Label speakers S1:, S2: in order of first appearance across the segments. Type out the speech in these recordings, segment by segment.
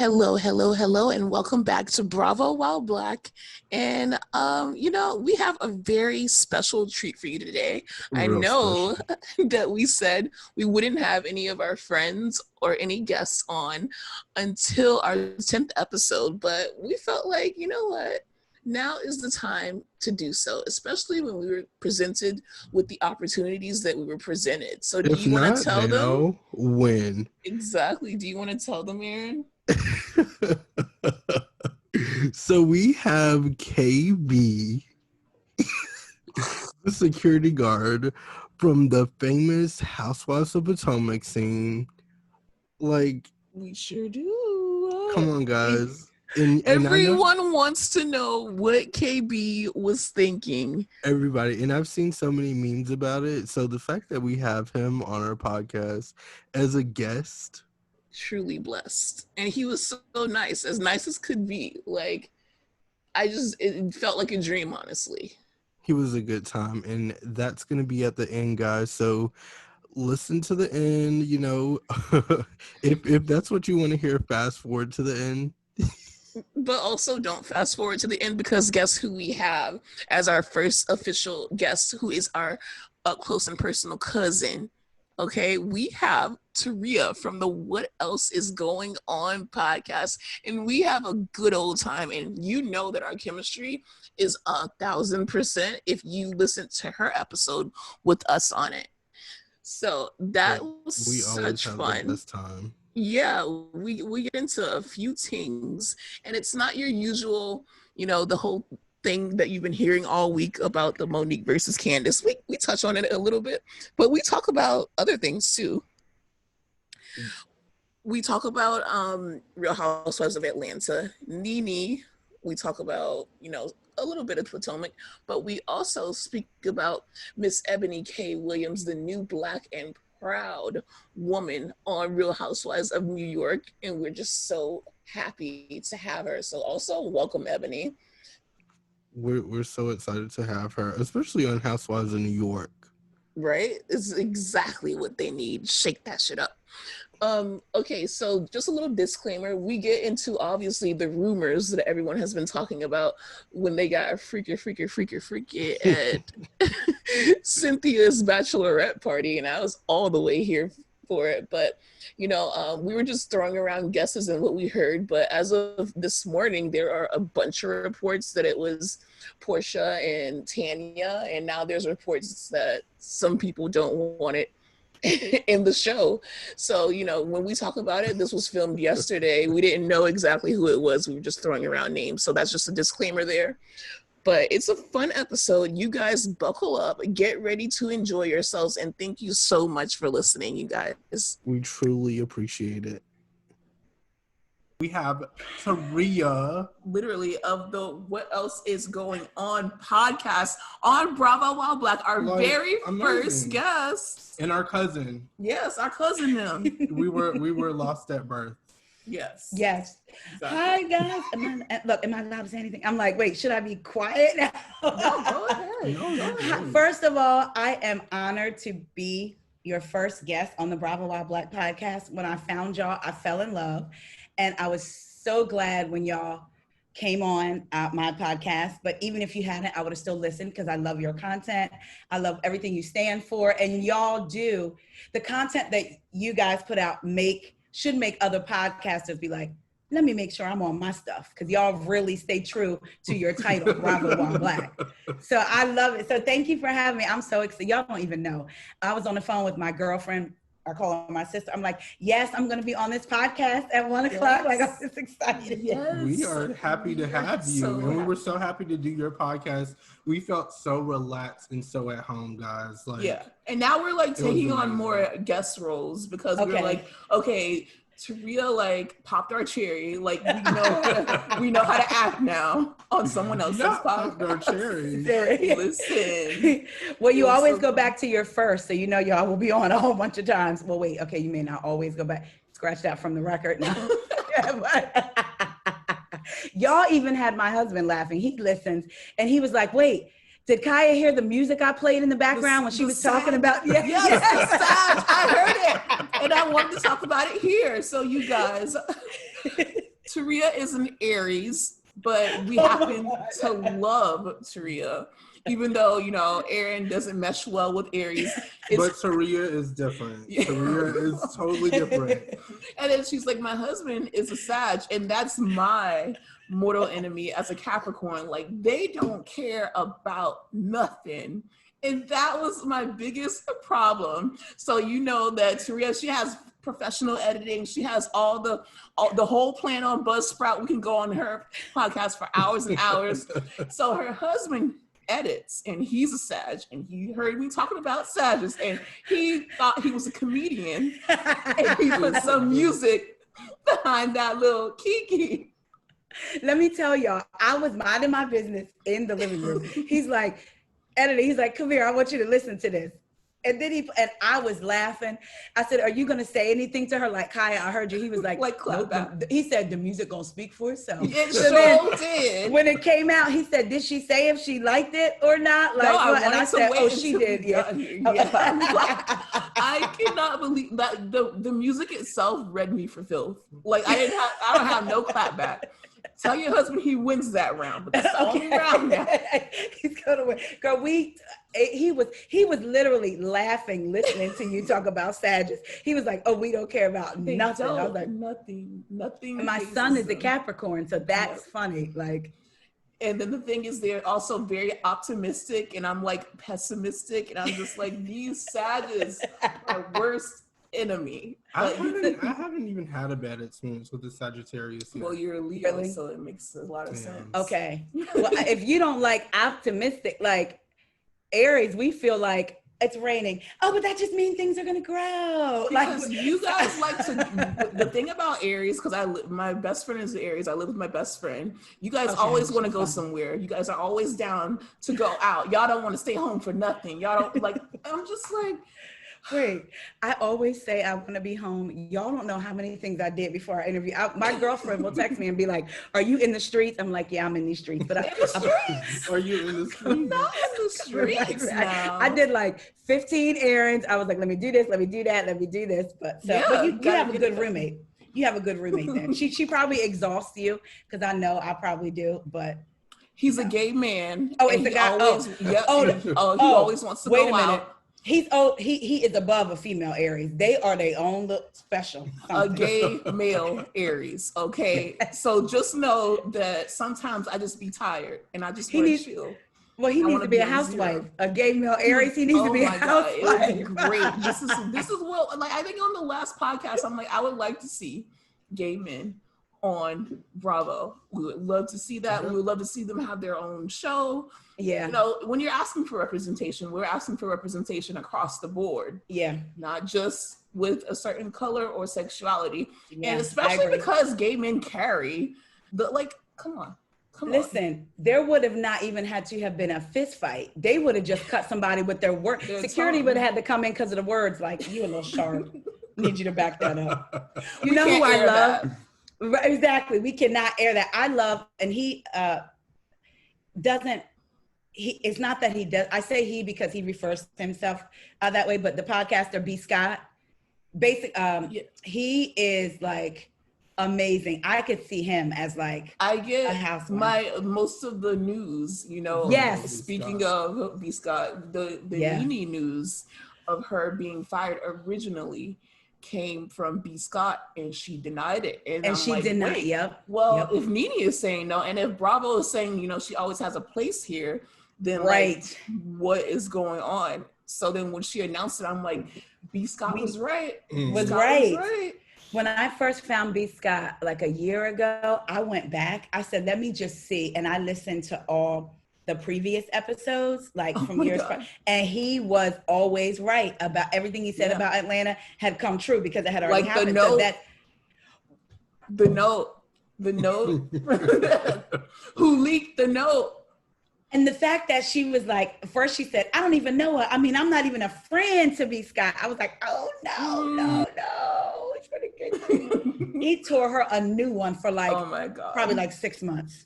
S1: Hello, hello, hello, and welcome back to Bravo While Black. And, we have a very special treat for you today. I
S2: Real
S1: know
S2: special.
S1: that we said we wouldn't have any of our friends or any guests on until our 10th episode, but we felt like, you know what? Now is the time to do so, especially when we were presented with the opportunities that we were presented. So do
S2: If
S1: you want
S2: not
S1: to tell them?
S2: now, when?
S1: Exactly. Do you want to tell them, Aaron?
S2: So we have KB, the security guard from the famous Housewives of Potomac scene. Like,
S1: We sure do.
S2: come on, guys. And
S1: Everyone wants to know what KB was thinking.
S2: everybody, and I've seen so many memes about it. So the fact that we have him on our podcast as a guest,
S1: Truly blessed. And he was so nice as could be. Like, it felt like a dream, honestly.
S2: he was a good time. And that's going to be at the end, guys. So listen to the end, if that's what you want to hear, fast forward to the end.
S1: But also don't fast forward to the end, because guess who we have as our first official guest, who is our up close and personal cousin. Okay, we have Taria from the What Else Is Going On podcast, and we have a good old time. And you know that our chemistry is 1,000% if you listen to her episode with us on it. So that was such fun.
S2: This time.
S1: Yeah, we get into a few things, and it's not your usual, the whole thing that you've been hearing all week about the Monique versus Candace. We touch on it a little bit, but we talk about other things too. We talk about Real Housewives of Atlanta, Nene. We talk about, a little bit of Potomac, but we also speak about Miss Eboni K. Williams, the new Black and proud woman on Real Housewives of New York, and we're just so happy to have her. So also welcome, Eboni.
S2: We're so excited to have her, especially on Housewives of New York.
S1: Right? It's exactly what they need. Shake that shit up. Okay, so just a little disclaimer. We get into, obviously, the rumors that everyone has been talking about when they got freaky at Cynthia's bachelorette party, and I was all the way here for it. But, we were just throwing around guesses and what we heard. But as of this morning, there are a bunch of reports that it was Portia and Tanya, and now there's reports that some people don't want it in the show. So, when we talk about it, this was filmed yesterday. We didn't know exactly who it was. We were just throwing around names. So that's just a disclaimer there. But it's a fun episode. You guys buckle up, get ready to enjoy yourselves, and thank you so much for listening, you guys.
S2: We truly appreciate it. We have Taria,
S1: literally, of the What Else Is Going On podcast on Bravo While Black, our very first guest.
S2: And our cousin.
S1: Yes, our cousin now.
S2: we were lost at birth.
S1: Yes.
S3: Exactly. Hi guys. Am I allowed to say anything? I'm like, wait, should I be quiet now?
S1: No, go ahead.
S3: No. First of all, I am honored to be your first guest on the Bravo While Black podcast. When I found y'all, I fell in love, and I was so glad when y'all came on my podcast. But even if you hadn't, I would have still listened, because I love your content. I love everything you stand for, and y'all do. The content that you guys put out should make other podcasters be like, let me make sure I'm on my stuff, because y'all really stay true to your title, Bravo While Black. So I love it. So thank you for having me. I'm so excited. Y'all don't even know. I was on the phone with my girlfriend. I call her my sister. I'm like, yes, I'm going to be on this podcast at 1:00.
S1: Yes.
S3: Like, I'm just excited.
S1: Yes.
S2: We are happy to have you. And we were so happy to do your podcast. We felt so relaxed and so at home, guys. Like,
S1: yeah. And now we're like taking on more guest roles, because we're like, okay, Taria popped our cherry. Like, we know how to act now on someone else's podcast.
S2: Our cherry.
S1: Listen.
S3: Well, you always go back to your first, so y'all will be on a whole bunch of times. Well, wait, okay, you may not always go back. Scratch that from the record now. Y'all even had my husband laughing. He listens, and he was like, wait, did Kaya hear the music I played in the background when she was talking about?
S1: Yes, I heard it. And I wanted to talk about it here. So you guys, Taria is an Aries, but we happen to love Taria. Even though, you know, Aaron doesn't mesh well with Aries.
S2: But Taria is different. Yeah. Taria is totally different.
S1: And then she's like, my husband is a Sag, and that's my mortal enemy as a Capricorn. Like, they don't care about nothing. And that was my biggest problem. So you know that Taria, she has professional editing. She has all the whole plan on Buzzsprout. We can go on her podcast for hours and hours. So her husband edits, and he's a Sag, and he heard me talking about Sages, and he thought he was a comedian, and he put some music behind that little Kiki.
S3: Let me tell y'all, I was minding my business in the living room. He's like, editing, he's like, come here, I want you to listen to this. And then I was laughing. I said, are you going to say anything to her? Like, Kaya, I heard you. He was like
S1: nope.
S3: He said, the music going to speak for itself.
S1: It sure did.
S3: When it came out, he said, did she say if she liked it or not? Like,
S1: no,
S3: and I said, oh, she did. Yeah.
S1: I cannot believe that the music itself read me for filth. Like, I don't have no clap back. Tell your husband he wins that round, but that's the only round now.
S3: He's gonna win. Girl, he was literally laughing, listening to you talk about Sagittarius. He was like, oh, we don't care about nothing. I was like,
S1: nothing.
S3: My son is a Capricorn, so that's funny. Like,
S1: and then the thing is, they're also very optimistic, and I'm like pessimistic, and I'm just like, these Sagittarius are worst enemy.
S2: I haven't even had a bad experience with the Sagittarius yet.
S1: Well, you're a Leo, really? So it makes a lot of sense.
S3: Okay. Well, if you don't like optimistic, like Aries, we feel like it's raining. Oh, but that just means things are going to grow.
S1: Because you guys like to, the thing about Aries, because my best friend is Aries. I live with my best friend. You guys always want to go somewhere. You guys are always down to go out. Y'all don't want to stay home for nothing. Y'all don't like, I'm just like,
S3: wait, I always say I want to be home. Y'all don't know how many things I did before our interview. My girlfriend will text me and be like, are you in the streets? I'm like, yeah, I'm in these streets. But
S2: Are you in the streets?
S1: I'm not in the streets now.
S3: I did like 15 errands. I was like, let me do this, let me do that, let me do this. But you have a good roommate. You have a good roommate then. She probably exhausts you, because I know I probably do, but
S1: he's a gay man.
S3: Oh, it's a guy.
S1: He always wants to go out.
S3: He is above a female Aries. They are their own little special.
S1: Something. A gay male Aries. Okay, so just know that sometimes I just be tired and I just want to chill.
S3: Well, he needs to be a housewife. A gay male Aries. He needs to be a housewife.
S1: It would be great. This is what, like, I think on the last podcast, I'm like, I would like to see gay men on Bravo. We would love to see that. We would love to see them have their own show.
S3: Yeah.
S1: You know, when you're asking for representation, we're asking for representation across the board.
S3: Yeah.
S1: Not just with a certain color or sexuality.
S3: Yeah,
S1: and especially because gay men carry come on.
S3: Listen, there would have not even had to have been a fist fight. They would have just cut somebody with their word. Security would have had to come in because of the words, like, you a little sharp. Need you to back that up. You know who I love? Right, exactly. We cannot air that. I love, and he doesn't, it's not that he does, I say he because he refers to himself that way, but the podcaster B. Scott, he is like amazing. I could see him as like
S1: I get most of the news, you know.
S3: Yes.
S1: Speaking of B. Scott, the Nene news of her being fired originally came from B. Scott, and she denied it. And
S3: she denied it. Yep.
S1: Well, if Nene is saying no, and if Bravo is saying, you know, she always has a place here, then like, what is going on? So then when she announced it, I'm like, B. Scott was right.
S3: Was right. When I first found B. Scott like a year ago, I went back. I said, let me just see. And I listened to all the previous episodes, like from years past. And he was always right about everything he said about Atlanta had come true because it had already happened.
S1: The note, who leaked the note.
S3: And the fact that she was like, first she said, I don't even know her. I mean, I'm not even a friend to B. Scott. I was like, oh, no. He tore her a new one for like, oh my God, probably like 6 months.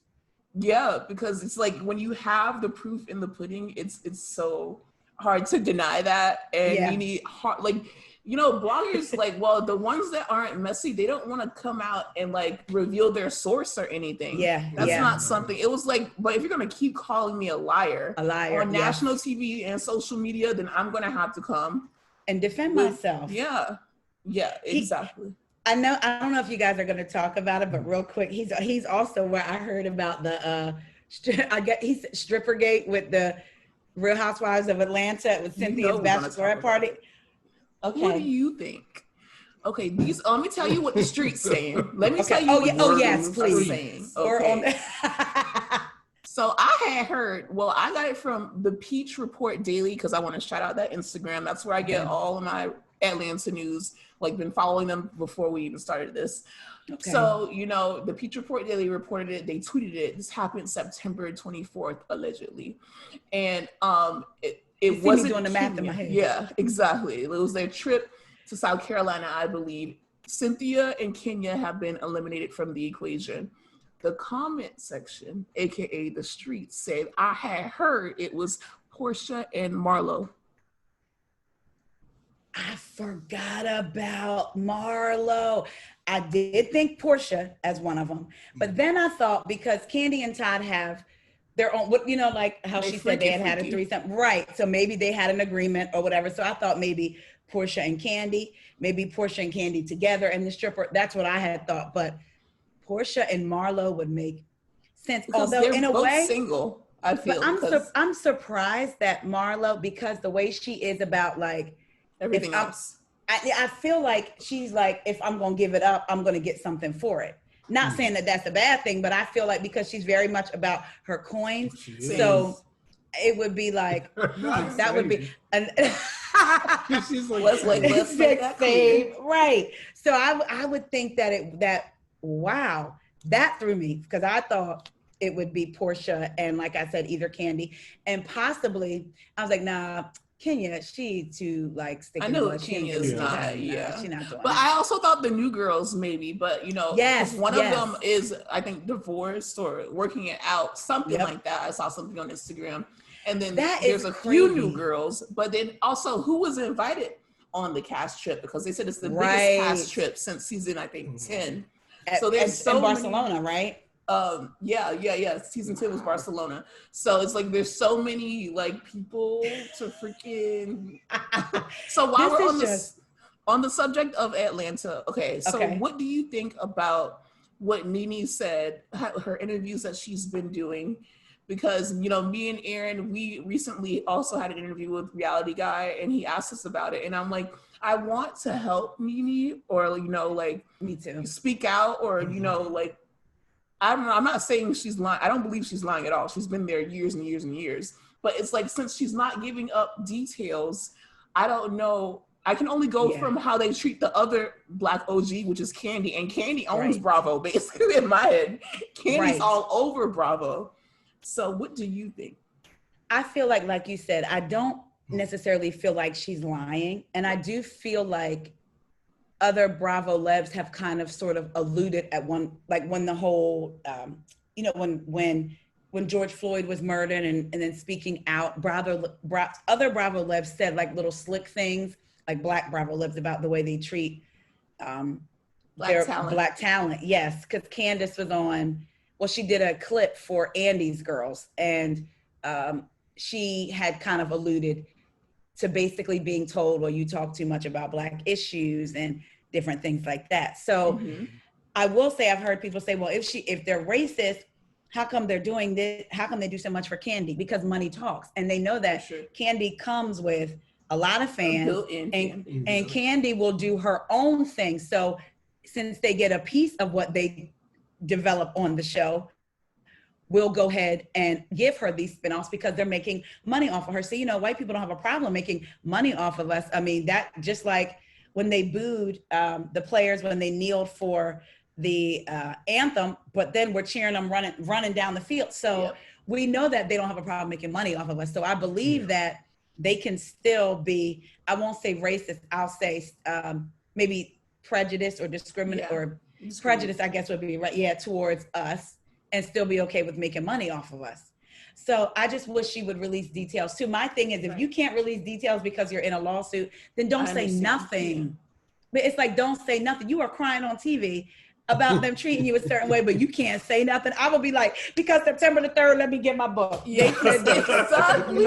S1: Yeah, because it's like when you have the proof in the pudding, it's so hard to deny that. And you need You know, bloggers, like, well, the ones that aren't messy, they don't want to come out and like reveal their source or anything.
S3: Yeah,
S1: That's not something. It was like, but if you're gonna keep calling me a liar on national TV and social media, then I'm gonna have to come
S3: and defend myself.
S1: Yeah, exactly.
S3: I don't know if you guys are going to talk about it, but real quick, he's also where I heard about the he's Strippergate with the Real Housewives of Atlanta with Cynthia's bachelorette party.
S1: Okay. What do you think? Okay, let me tell you what the street's saying. Let me tell you
S3: yes, please.
S1: Saying. Okay. So I had heard, I got it from the Peach Report Daily because I want to shout out that Instagram. That's where I get all of my Atlanta news. Like, been following them before we even started this. Okay. So, you know, the Peach Report Daily reported it. They tweeted it. This happened September 24th, allegedly. And it wasn't doing the math in my head. Yeah, exactly. It was their trip to South Carolina, I believe. Cynthia and Kenya have been eliminated from the equation. The comment section, aka the street, said, I had heard it was Portia and Marlo.
S3: I forgot about Marlo. I did think Portia as one of them, but then I thought because Kandi and Todd have their own, you know, like how she said they had a threesome, right? So maybe they had an agreement or whatever. So I thought maybe Portia and Kandi, maybe Portia and Kandi together and the stripper. That's what I had thought. But Portia and Marlo would make sense.
S1: Because although in a way, single, I feel.
S3: But I'm surprised that Marlo, because the way she is about like
S1: everything else.
S3: I feel like she's like, if I'm going to give it up, I'm going to get something for it. Not saying that that's a bad thing, but I feel like because she's very much about her coins, so it would be like that would be. She's like, let's make that clear. Right. So I would think that wow, that threw me because I thought it would be Portia and, like I said, either Kandi and possibly I was like, nah. Kenya, she too like sticking.
S1: I know Kenya is not, she's not doing. But I also thought the new girls maybe, but you know, one of them is I think divorced or working it out, something like that. I saw something on Instagram, and then there's a few new girls, but then also who was invited on the cast trip because they said it's the biggest cast trip since season I think 10. So there's so
S3: in Barcelona, right?
S1: Yeah. Season 10 was Barcelona. So it's like there's so many like people to freaking. So while we're on the subject of Atlanta, what do you think about what Nene said, her interviews that she's been doing? Because, you know, me and Aaron, we recently also had an interview with Reality Guy and he asked us about it. And I'm like, I want to help Nene or, you know, like
S3: me too,
S1: speak out or, you know, like, I'm not saying she's lying. I don't believe she's lying at all. She's been there years and years and years. But it's like, since she's not giving up details, I don't know. I can only go from how they treat the other Black OG, which is Kandi. And Kandi owns Bravo, basically, in my head. Candy's all over Bravo. So what do you think?
S3: I feel like you said, I don't necessarily feel like she's lying. And I do feel like other Bravo Lebs have kind of sort of alluded at one, like when the whole, you know, when George Floyd was murdered and then speaking out, other Bravo Lebs said like little slick things, like Black Bravo Lebs about the way they treat Black talent. Yes, because Candace was on, she did a clip for Andy's Girls and she had kind of alluded to basically being told, well, you talk too much about Black issues and different things like that. So I will say, I've heard people say, well, if they're racist, how come they're doing this? How come they do so much for Kandi? Because money talks. And they know that Kandi comes with a lot of fans and Kandi will do her own thing. So since they get a piece of what they develop on the show, we'll go ahead and give her these spinoffs because they're making money off of her. So, you know, white people don't have a problem making money off of us. I mean, that just like when they booed the players, when they kneeled for the anthem, but then we're cheering them running down the field. So we know that they don't have a problem making money off of us. So I believe that they can still be, I won't say racist, I'll say maybe prejudice or discriminate or prejudice, I guess would be right. Yeah, towards us. And still be okay with making money off of us. So I just wish she would release details too. My thing is, if you can't release details because you're in a lawsuit, then don't say nothing. But it's like, don't say nothing. You are crying on TV about them treating you a certain way, but you can't say nothing. I will be like, because September the 3rd, let me get my book.
S1: Yeah, exactly.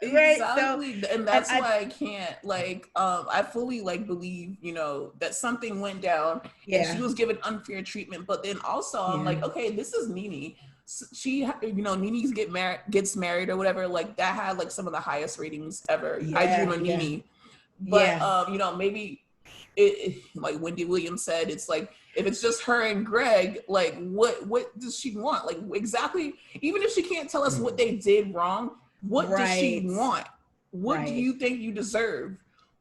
S3: Exactly.
S1: And that's why I can't, like, I fully, like, believe, you know, that something went down and she was given unfair treatment. But then also I'm like, okay, this is Nene. She, you know, Nene gets married or whatever. Like, that had, like, some of the highest ratings ever. I Dream of Nene. But, you know, maybe it, like Wendy Williams said, it's like, if it's just her and Greg, like, what does she want? Like, exactly, even if she can't tell us what they did wrong, what does she want? What do you think you deserve?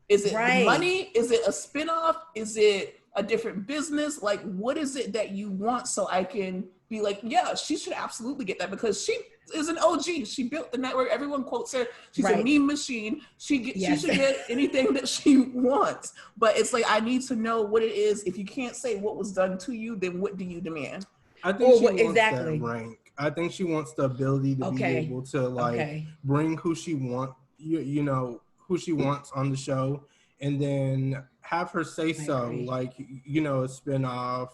S1: Is it money? Is it a spinoff? Is it a different business? Like, what is it that you want, so I can be like, yeah, she should absolutely get that, because she is an OG. She built the network. Everyone quotes her. She's a meme machine. She should get anything that she wants. But it's like, I need to know what it is. If you can't say what was done to you, then what do you demand?
S2: I think she wants that rank. I think she wants the ability to be able to, like, bring who she wants, you know, who she wants on the show, and then have her say so. Like, you know, a spinoff.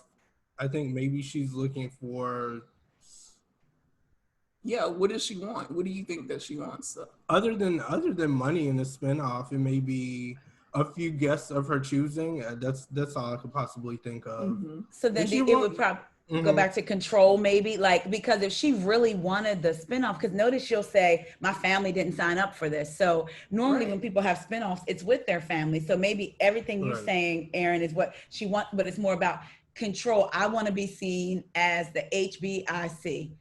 S2: I think maybe she's looking for.
S1: Yeah, what does she want? What do you think that she wants?
S2: Other than money in the spinoff, it may be a few guests of her choosing. That's all I could possibly think of.
S3: So then it would probably go back to control, maybe, like, because if she really wanted the spinoff, because notice she'll say, my family didn't sign up for this. So normally when people have spinoffs, it's with their family. So maybe everything you're saying, Aaron, is what she wants, but it's more about control. I want to be seen as the HBIC.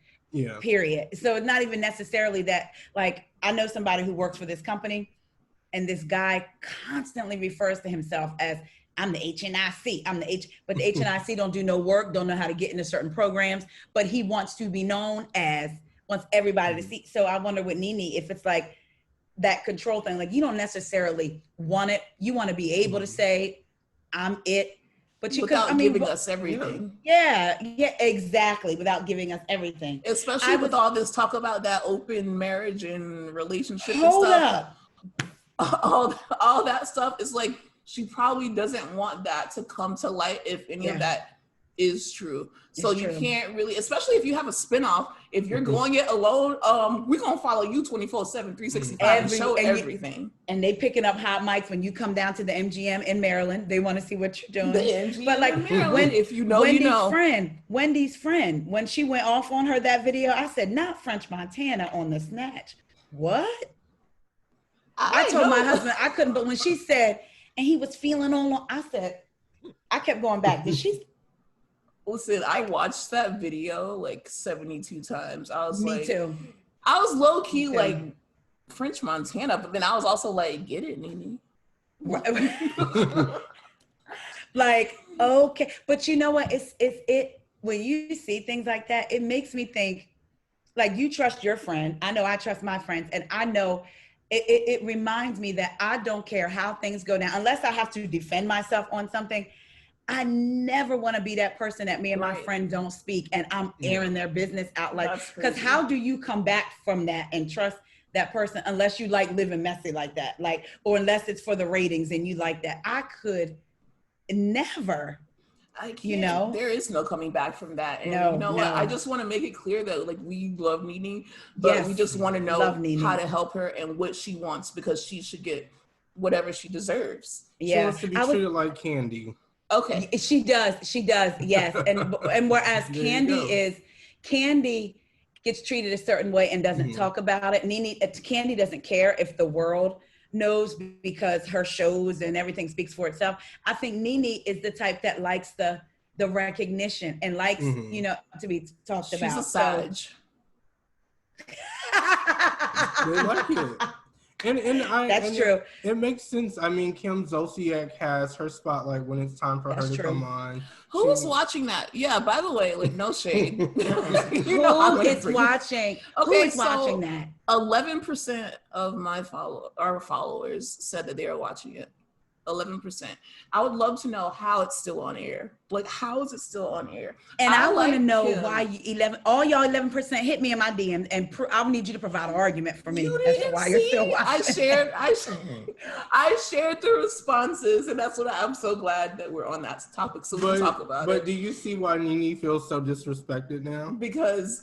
S3: Period. So it's not even necessarily that, like, I know somebody who works for this company, and this guy constantly refers to himself as, I'm the HNIC. But the HNIC don't do no work, don't know how to get into certain programs, but he wants to be known as, wants everybody to see. So I wonder with Nene, if it's like that control thing, like, you don't necessarily want it. You want to be able to say, I'm it. But you
S1: without giving us everything.
S3: Yeah, exactly. Without giving us everything.
S1: Especially with all this talk about that open marriage and relationship and stuff. All that stuff is like, she probably doesn't want that to come to light if any of that is true. So you can't really, especially if you have a spinoff, if you're going it alone, we're gonna follow you 24/7, 365 and show everything.
S3: And they picking up hot mics when you come down to the MGM in Maryland. They want to see what you're doing.
S1: The MGM, but like, Maryland, if you know,
S3: Wendy's friend, when she went off on her that video, I said, not French Montana on the snatch. What? I told my husband I couldn't, but when she said, and he was feeling on, I said, I kept going back. Did she?
S1: Listen, I watched that video like 72 times. I was
S3: Me too.
S1: I was low key like French Montana, but then I was also like, get it, Nene.
S3: Like, okay. But you know what? It's when you see things like that, it makes me think, like, you trust your friend. I know I trust my friends, and I know it reminds me that I don't care how things go down, unless I have to defend myself on something. I never want to be that person that me and my friend don't speak, and I'm airing their business out. Like, because how do you come back from that and trust that person unless you like living messy like that? Like, or unless it's for the ratings and you like that. I could never.
S1: I can't.
S3: You know,
S1: there is no coming back from that. And you know what? I just want to make it clear that, like, we love Nene, but we just want to know how to help her and what she wants, because she should get whatever she deserves.
S2: She wants to be treated like Candy.
S3: Okay. She does, yes. And whereas Candy gets treated a certain way and doesn't talk about it. Candy doesn't care if the world knows, because her shows and everything speaks for itself. I think Nene is the type that likes the recognition and likes, you know, to be talked about.
S1: She's a Sage.
S2: They like it.
S3: That's true.
S2: It makes sense. I mean, Kim Zolciak has her spotlight when it's time for her to come on.
S1: Who was watching that? Yeah, by the way, like, no shade.
S3: Who is watching? Okay, who is watching that?
S1: 11% of our followers said that they are watching it. 11%. I would love to know how it's still on air. Like, how is it still on air?
S3: And I want to know why all y'all 11% hit me in my DM, and I'll need you to provide an argument for me as to why you're still watching.
S1: I shared the responses, and that's what I'm so glad that we're on that topic, so we can talk about it.
S2: But do you see why Nene feels so disrespected now?
S1: Because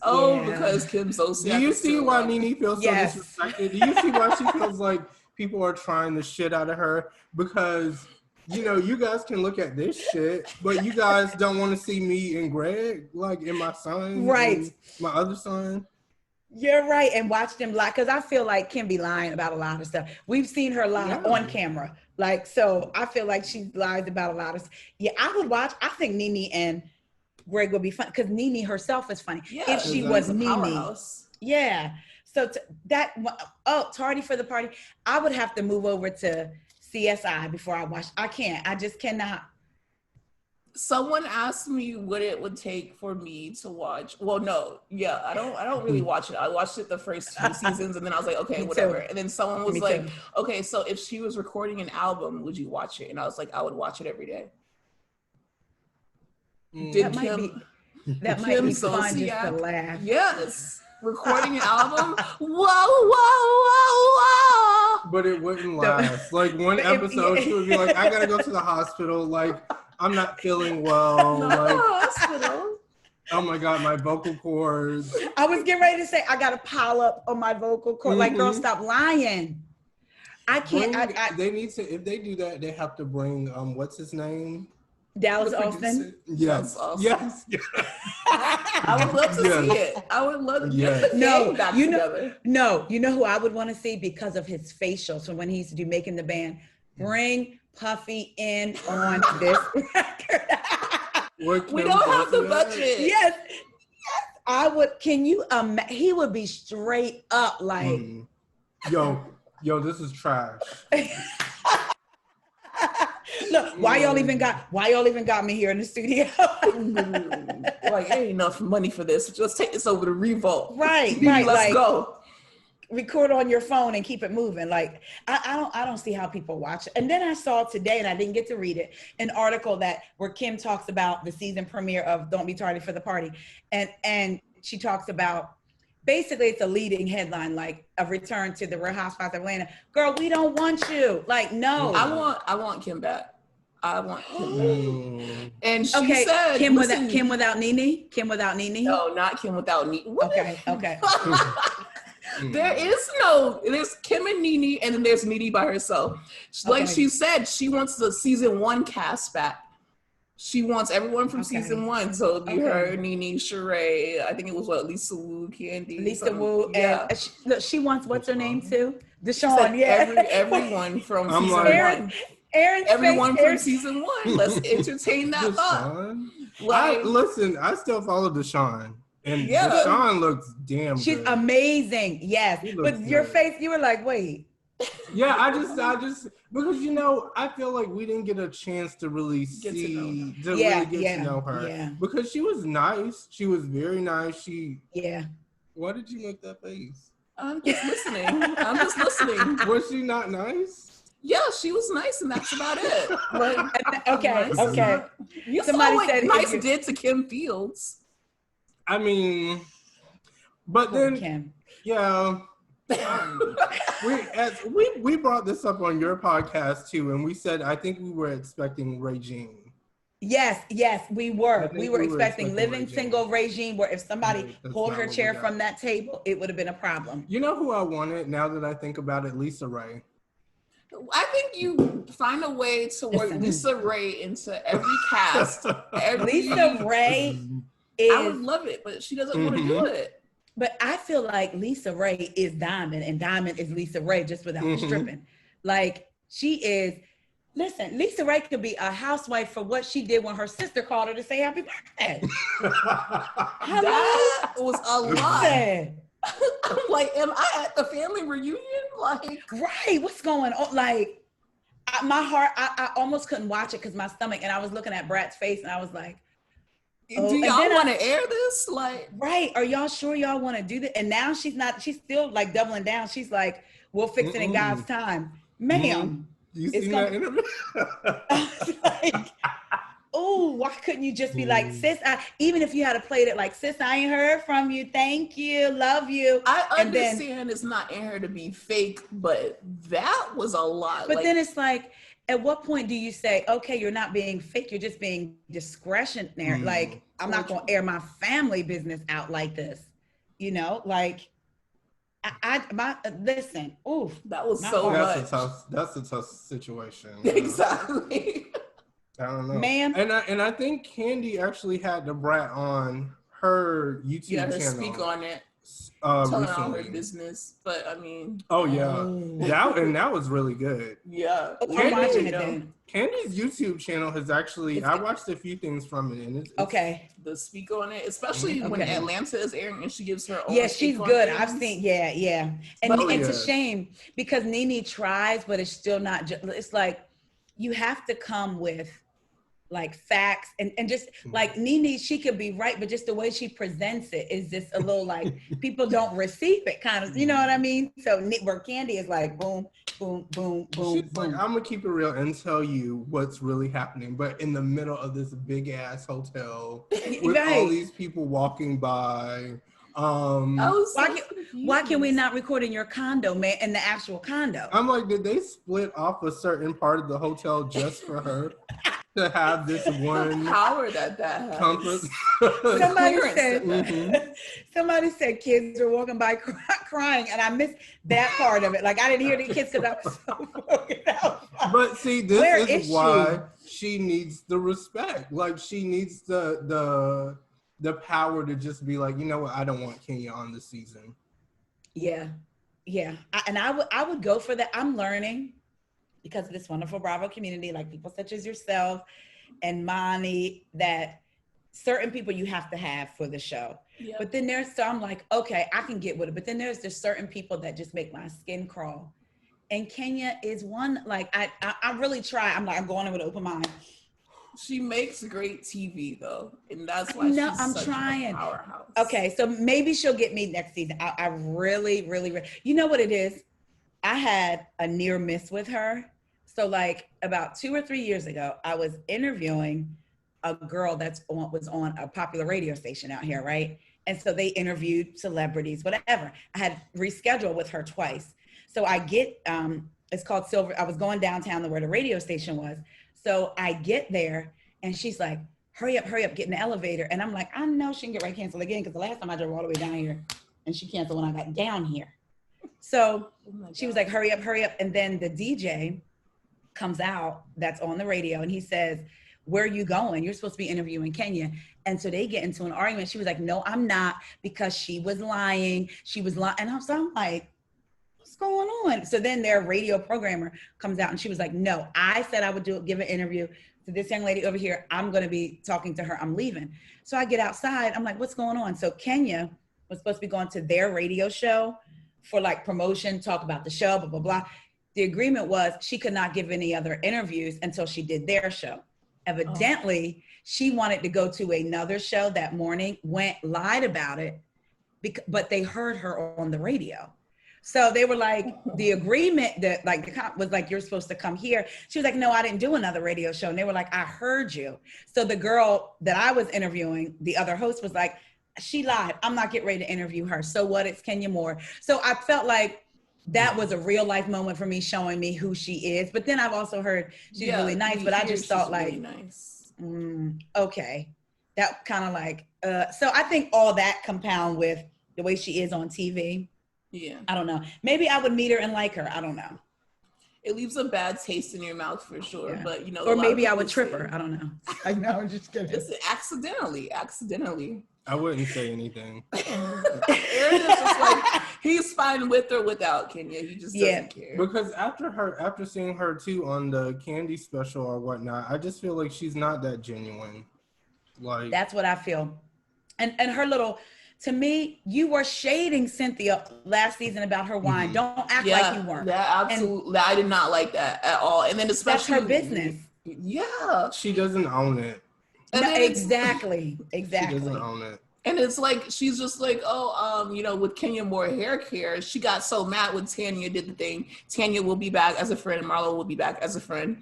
S1: Kim's so sick.
S2: Do you see why Nene feels so disrespected? Do you see why she feels like people are trying the shit out of her? Because, you know, you guys can look at this shit, but you guys don't want to see me and Greg, like, and my son,
S3: right?
S2: My other son.
S3: You're right, and watch them lie, because I feel like Kim be lying about a lot of stuff. We've seen her lie on camera, like, so I feel like she lies about a lot of stuff. Yeah, I would watch. I think Nene and Greg would be fun, because Nene herself is funny.
S1: Yeah,
S3: if she was Nene. Yeah. So tardy for the party. I would have to move over to CSI before I watch. I can't. I just cannot.
S1: Someone asked me what it would take for me to watch. Well, no, yeah, I don't really watch it. I watched it the first 2 seasons, and then I was like, okay, whatever. And then someone was like, okay, so if she was recording an album, would you watch it? And I was like, I would watch it every day.
S3: That might be fun just to laugh.
S1: Yes. Recording an album, whoa.
S2: But it wouldn't last. Like, one episode, she would be like, I gotta go to the hospital. Like, I'm not feeling well.
S1: Hospital.
S2: Oh my God, my vocal cords.
S3: I was getting ready to say, I got to pile up on my vocal cord. Like, girl, stop lying. I can't.
S2: They need to, if they do that, they have to bring, what's his name?
S3: Dallas Austin?
S2: Yes. Yes.
S1: I would love to see it. I would love to get the gang back together.
S3: No, you know who I would want to see because of his facials from when he used to do Making the Band? Bring Puffy in on this record.
S1: We don't have the budget.
S3: Yes. I would. Can you he would be straight up like,
S2: yo, this is trash.
S3: Look, why y'all even got me here in the studio?
S1: Like, ain't enough money for this. Let's take this over to Revolt.
S3: Right.
S1: Let's go.
S3: Record on your phone and keep it moving. Like, I don't see how people watch it. And then I saw today, and I didn't get to read it, an article where Kim talks about the season premiere of Don't Be Tardy for the Party, and she talks about, basically it's a leading headline, like a return to the Real Housewives of Atlanta. Girl, we don't want you. Like, no.
S1: I want Kim back. I want Kim back. And she said,
S3: Kim without Nene? Kim without Nene?
S1: No, not Kim without Nene.
S3: Okay.
S1: There's Kim and Nene, and then there's Nene by herself. Like she said, she wants the season 1 cast back. She wants everyone from season 1. So it'll be her, Nene, Sheree. I think it was Lisa Wu, Candy.
S3: Lisa Wu. Yeah. And she wants, what's her name too? Deshaun. Yeah.
S1: Everyone from season 1. Everyone from season 1. Let's entertain that thought.
S2: Listen, I still follow Deshaun. And Deshaun looks damn good.
S3: She's amazing. Yes. But your face, you were like, wait.
S2: Yeah, I just because, you know, I feel like we didn't get a chance to really get to know her. Yeah. Because she was nice. She was very nice. Why did you make that face?
S1: I'm just listening.
S2: Was she not nice?
S1: Yeah, she was nice, and that's about it.
S3: Okay.
S1: You Somebody saw what Nice did to Kim Fields.
S2: I mean, but then,
S3: Kim.
S2: Yeah. We brought this up on your podcast too, and we said I think we were expecting Regine.
S3: Yes, we were. We were expecting living single Regine, where if somebody pulled her chair from that table, it would have been a problem.
S2: You know who I wanted? Now that I think about it, Lisa Ray.
S1: I think you find a way to work Lisa Ray into every cast.
S3: Lisa Ray.
S1: I would love it, but she doesn't want to do it.
S3: But I feel like Lisa Ray is Diamond, and Diamond is Lisa Ray, just without the stripping. Like, she is. Listen, Lisa Ray could be a housewife for what she did when her sister called her to say happy birthday.
S1: That was a lot. I'm like, am I at the family reunion? Like,
S3: right? What's going on? Like, my heart, I almost couldn't watch it because my stomach, and I was looking at Brad's face, and I was like,
S1: do y'all want to air this? Like,
S3: right? Are y'all sure y'all want to do that? And now she's still like doubling down. She's like, we'll fix it in God's time, ma'am.
S2: You seen that interview?
S3: Like, oh, why couldn't you just be like, sis, even if you had to play it like, sis, I ain't heard from you. Thank you. Love you.
S1: I understand it's not in her to be fake, but that was a lot.
S3: But then it's like, at what point do you say, okay, you're not being fake, you're just being discretionary. Like, I'm not going to air my family business out like this. You know, like, listen, oof.
S1: That was so much.
S2: That's a tough situation.
S1: Exactly.
S2: I don't know.
S3: Ma'am.
S2: And I think Candy actually had the brat on her YouTube channel.
S1: Speak on it. Telling all her business. But I mean.
S2: Oh yeah. That was really good.
S1: Yeah.
S3: I'm watching it then.
S2: Candy's YouTube channel has actually, I watched a few things from it. And it's
S3: okay.
S1: The speak on it, especially when Atlanta is airing and she gives her own.
S3: Yeah, she's good. I've seen, yeah. And it's a shame because Nene tries, but it's still not, it's like, you have to come with like facts and just like Nene, she could be right, but just the way she presents it is just a little like people don't receive it kind of, you know what I mean? So where Candy is like boom, boom, boom, boom,
S2: she's
S3: boom.
S2: Like, I'm gonna keep it real and tell you what's really happening, but in the middle of this big ass hotel with all these people walking by.
S3: Why can we not record in your condo, man? In the actual condo?
S2: I'm like, did they split off a certain part of the hotel just for her to have this one
S1: power that has?
S2: Comfort?
S3: Somebody said kids are walking by crying, and I missed that part of it. Like I didn't hear the kids because I was so focused out.
S2: But see, this is why she needs the respect. Like she needs the power to just be like, you know what, I don't want Kenya on this season.
S3: Yeah. I would go for that. I'm learning because of this wonderful Bravo community, like people such as yourself and Mani, that certain people you have to have for the show. Yep. But then there's some like, okay, I can get with it. But then there's just certain people that just make my skin crawl. And Kenya is one, like, I really try. I'm going in with an open mind.
S1: She makes great TV though, and that's why she's such a powerhouse.
S3: Okay, so maybe she'll get me next season. I really, you know what it is? I had a near miss with her. So like about 2 or 3 years ago, I was interviewing a girl was on a popular radio station out here, right? And so they interviewed celebrities, whatever. I had rescheduled with her twice. So I get, it's called Silver. I was going downtown to where the radio station was. So I get there and she's like, hurry up, get in the elevator. And I'm like, I know she can get canceled again because the last time I drove all the way down here and she canceled when I got down here. So she was like, hurry up. And then the DJ comes out that's on the radio and he says, where are you going? You're supposed to be interviewing Kenya. And so they get into an argument. She was like, no, I'm not, because she was lying. And I'm like, what's going on? So then their radio programmer comes out and she was like, no, I said I would give an interview to this young lady over here. I'm going to be talking to her. I'm leaving. So I get outside. I'm like, what's going on? So Kenya was supposed to be going to their radio show for like promotion, talk about the show, blah, blah, blah. The agreement was she could not give any other interviews until she did their show. Evidently, she wanted to go to another show that morning, lied about it, but they heard her on the radio. So they were like, the agreement that like the cop was like, you're supposed to come here. She was like, no, I didn't do another radio show. And they were like, I heard you. So the girl that I was interviewing, the other host was like, she lied. I'm not getting ready to interview her. So what? It's Kenya Moore. So I felt like that was a real life moment for me, showing me who she is. But then I've also heard she's really nice, but I just thought like, really nice. Okay. That kind of like, so I think all that compound with the way she is on TV.
S1: Yeah.
S3: I don't know. Maybe I would meet her and like her. I don't know.
S1: It leaves a bad taste in your mouth for sure. Yeah. But you know,
S3: or maybe I would trip her. I don't know. I know, I'm just kidding.
S1: Just accidentally.
S2: I wouldn't say anything.
S1: Aaron is just like, he's fine with or without Kenya. He just doesn't care.
S2: Because after seeing her too on the Candy special or whatnot, I just feel like she's not that genuine. Like
S3: that's what I feel. And her little, to me, you were shading Cynthia last season about her wine. Mm-hmm. Don't act like you weren't.
S1: That absolutely, I did not like that at all. And then especially
S3: that's her business.
S1: Yeah,
S2: she doesn't own it.
S3: No, exactly.
S2: She doesn't own it.
S1: And it's like, she's just like, oh, you know, with Kenya Moore hair care, she got so mad when Tanya did the thing. Tanya will be back as a friend, Marlo will be back as a friend.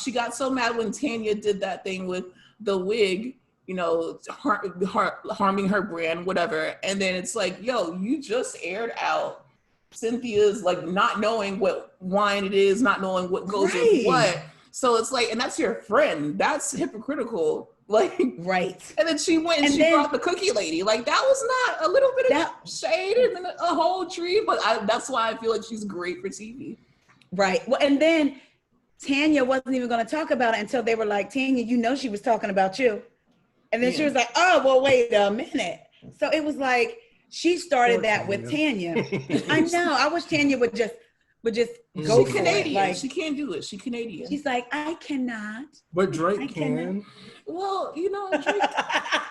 S1: She got so mad when Tanya did that thing with the wig, you know, harming her brand, whatever. And then it's like, yo, you just aired out Cynthia's like not knowing what wine it is, not knowing what goes with what. So it's like, and that's your friend. That's hypocritical. Like,
S3: right.
S1: And then she went and she brought the cookie lady. Like, that was not a little bit of shade and a whole tree, but that's why I feel like she's great for TV.
S3: Right. Well, and then Tanya wasn't even going to talk about it until they were like, Tanya, you know, she was talking about you. And then she was like, oh, well, wait a minute. So it was like, she started that with Tanya. I know. I wish Tanya would just go for
S1: Canadian.
S3: Like,
S1: she can't do it. She Canadian.
S3: She's like, I cannot.
S2: But Drake can.
S1: Well, you know, Drake.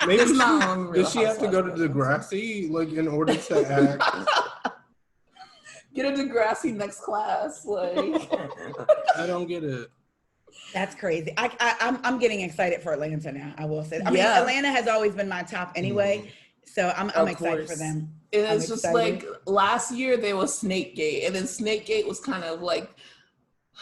S2: Maybe does she have to go to Degrassi like in order to act?
S1: Get a Degrassi next class. Like,
S2: I don't get it.
S3: That's crazy. I'm getting excited for Atlanta now. I will say. I mean, Atlanta has always been my top anyway, so I'm excited for them.
S1: It's just like last year there was Snakegate, and then Snakegate was kind of like,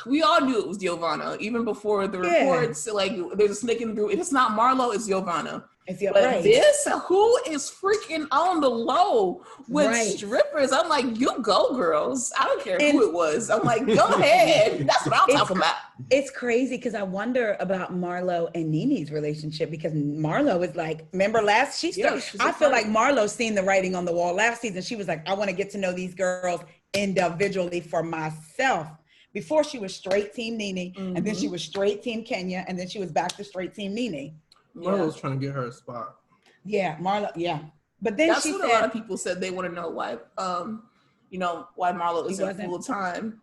S1: we all knew it was Giovanna even before the reports. Like, there's a snake in through. If it's not Marlo, it's Giovanna. But this, who is freaking on the low with strippers? I'm like, you go, girls. I don't care who it was. I'm like, go ahead. That's what I'm talking about.
S3: It's crazy because I wonder about Marlo and Nene's relationship, because Marlo is like, remember I feel like Marlo's seen the writing on the wall last season. She was like, I want to get to know these girls individually for myself. Before she was straight team Nene, and then she was straight team Kenya, and then she was back to straight team Nene.
S2: Marlo's trying to get her a spot.
S3: Yeah, Marlo. Yeah, but then
S1: that's what a lot of people said. They want to know why, why Marlo isn't full time.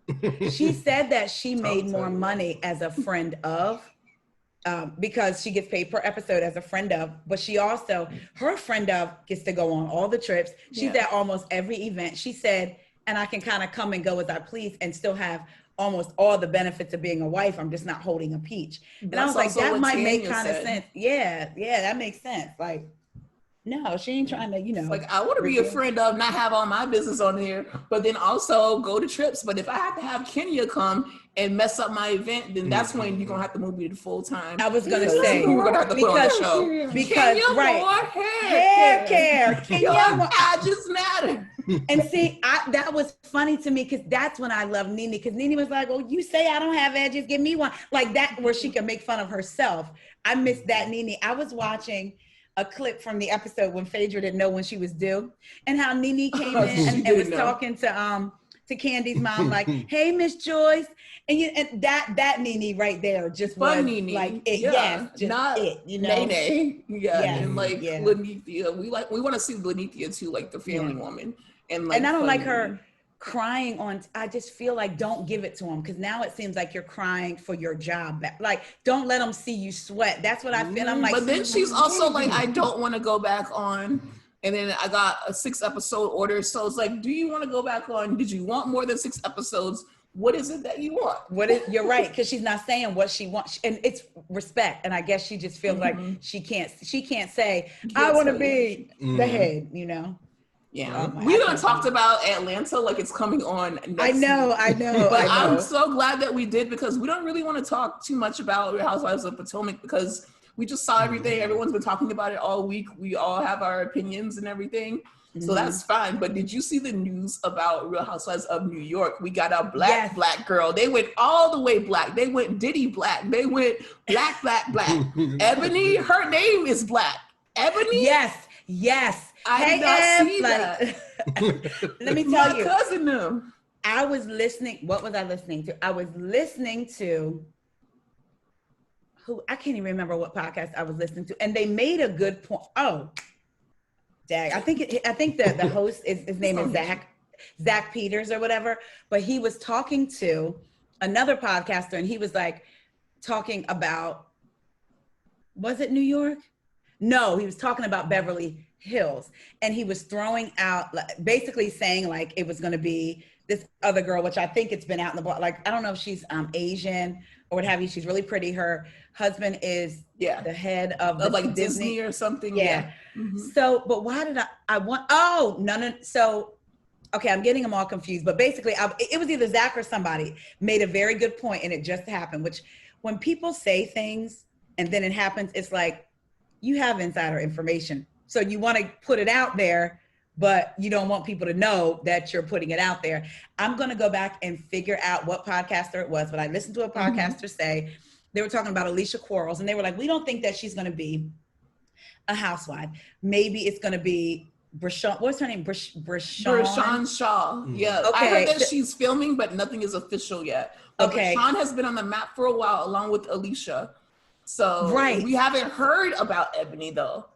S3: She said that she made more money as a friend of, because she gets paid per episode as a friend of. But she also, her friend of gets to go on all the trips. She's at almost every event. She said, and I can kind of come and go as I please and still have almost all the benefits of being a wife. I'm just not holding a peach. And I was like, that might make kind of sense. Yeah, that makes sense. Like, no, she ain't trying to,
S1: like, I want to be a friend of, not have all my business on here, but then also go to trips. But if I have to have Kenya come and mess up my event, then that's when you're gonna have to move me to full time.
S3: I was gonna say,
S1: we're gonna have to put on the show
S3: because hair care.
S1: Kenya, just matter.
S3: And see, that was funny to me because that's when I love Nene, because Nene was like, "Oh, you say I don't have edges, give me one." Like that, where she can make fun of herself. I missed that Nene. I was watching a clip from the episode when Phaedra didn't know when she was due, and how Nene came in and was talking to Candy's mom, like, "Hey, Miss Joyce," and that Nene right there just
S1: fun
S3: was
S1: Nene.
S3: Like, it,
S1: not
S3: it,
S1: Nene. And like Lanithia, we want to see Lanithia too, like the family woman, and I don't like
S3: her crying on. I just feel like don't give it to him, because now it seems like you're crying for your job back. Like, don't let them see you sweat. That's what I feel. I'm like,
S1: but then she's also like, I don't want to go back on. And then I got a 6-episode order. So it's like, do you want to go back on? Did you want more than 6 episodes? What is it that you want?
S3: You're right, because she's not saying what she wants, and it's respect. And I guess she just feels like she can't say, I want to be the head,
S1: Yeah, we done talked about Atlanta like it's coming on next
S3: I know.
S1: But I'm so glad that we did, because we don't really want to talk too much about Real Housewives of Potomac, because we just saw everything. Everyone's been talking about it all week. We all have our opinions and everything. So that's fine. But did you see the news about Real Housewives of New York? We got a black girl. They went all the way black. They went Diddy black. They went black. Ebony, her name is black. Ebony?
S3: Yes.
S1: I did not see that.
S3: Let me tell you.
S1: My cousin knew.
S3: I was listening. What was I listening to? I was listening to I can't even remember what podcast I was listening to. And they made a good point. Oh, dag. I think the host his name is Zach Peters or whatever, but he was talking to another podcaster, and he was like talking about, was it New York? No, he was talking about Beverly Hills, and he was throwing out, basically saying like it was going to be this other girl, which I think it's been out in the block. Like, I don't know if she's Asian or what have you. She's really pretty. Her husband is the head of
S1: like Disney or something.
S3: Yeah. Mm-hmm. So, but why did I want, oh, no. So, okay, I'm getting them all confused, but basically it was either Zach or somebody made a very good point, and it just happened, which when people say things and then it happens, it's like, you have insider information. So you want to put it out there, but you don't want people to know that you're putting it out there. I'm going to go back and figure out what podcaster it was, but I listened to a podcaster say, they were talking about Alicia Quarles, and they were like, we don't think that she's going to be a housewife. Maybe it's going to be Brashawn, what's her name?
S1: Brashawn Shaw. Yeah. Okay. I heard that she's filming, but nothing is official yet. But Brashawn has been on the map for a while, along with Alicia. So we haven't heard about Eboni though.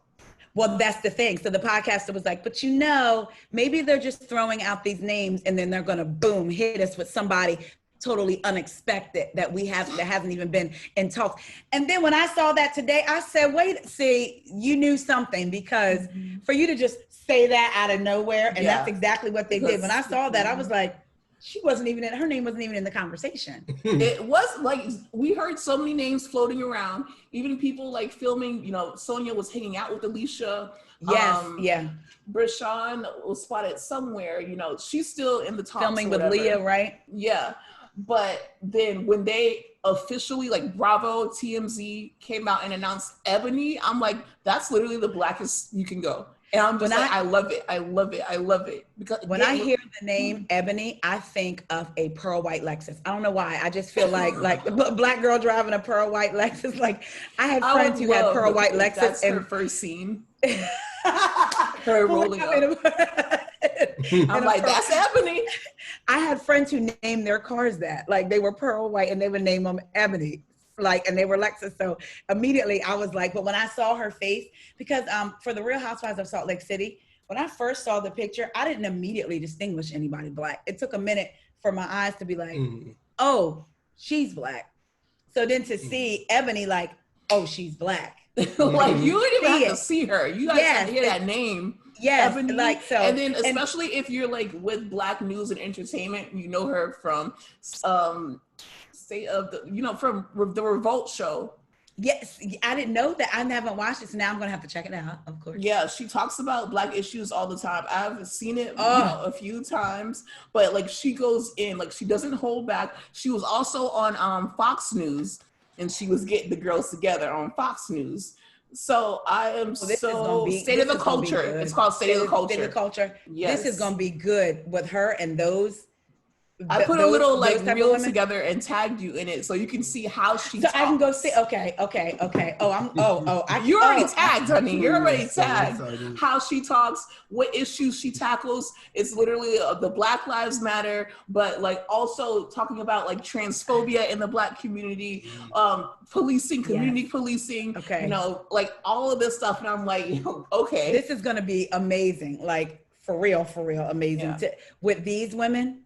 S3: Well, that's the thing. So the podcaster was like, but maybe they're just throwing out these names and then they're going to boom, hit us with somebody totally unexpected that hasn't even been in talks. And then when I saw that today, I said, you knew something, because for you to just say that out of nowhere, and that's exactly what they did. When I saw that, I was like, her name wasn't even in the conversation.
S1: It was like, we heard so many names floating around, even people like filming, Sonia was hanging out with Alicia.
S3: Yes,
S1: Brashawn was spotted somewhere, she's still in the talks.
S3: Filming with Leah, right?
S1: Yeah. But then when they officially, like Bravo, TMZ came out and announced Eboni, I'm like, that's literally the blackest you can go. And I'm just I love it. I love it. I love it. Because
S3: when I hear the name Eboni, I think of a pearl white Lexus. I don't know why. I just feel like a black girl driving a pearl white Lexus. Like, I had friends who had pearl white Lexus.
S1: That's her first scene. Her rolling up. I'm like, that's Eboni.
S3: I had friends who named their cars that. Like, they were pearl white and they would name them Eboni. And they were Lexus. So immediately I was like, but when I saw her face, because for the Real Housewives of Salt Lake City, when I first saw the picture, I didn't immediately distinguish anybody black. It took a minute for my eyes to be like, oh, she's black. So then to see Eboni, like, oh, she's black.
S1: Like, you didn't even have to see her. You guys to hear that name.
S3: Yes,
S1: Eboni.
S3: like so.
S1: And then especially if you're like with Black news and entertainment, you know her from from the Revolt show.
S3: Yes, I didn't know that. I haven't watched it, so now I'm gonna have to check it out. Of course.
S1: Yeah, she talks about Black issues all the time. I've seen it a few times, but like she goes in, like she doesn't hold back. She was also on Fox News, and she was getting the girls together on Fox News. So I am State of the Culture. It's called State of the Culture.
S3: State of the Culture. Yes. This is gonna be good with her and those.
S1: I put a little like reel together and tagged you in it so you can see how she talks.
S3: I can go see. Okay.
S1: You're already tagged, honey. You're already tagged. How she talks, what issues she tackles. It's literally the Black Lives Matter, but like also talking about like transphobia in the Black community, policing, community policing. Okay. Like all of this stuff, and I'm like, okay,
S3: this is gonna be amazing. Like for real, amazing. Yeah. With these women.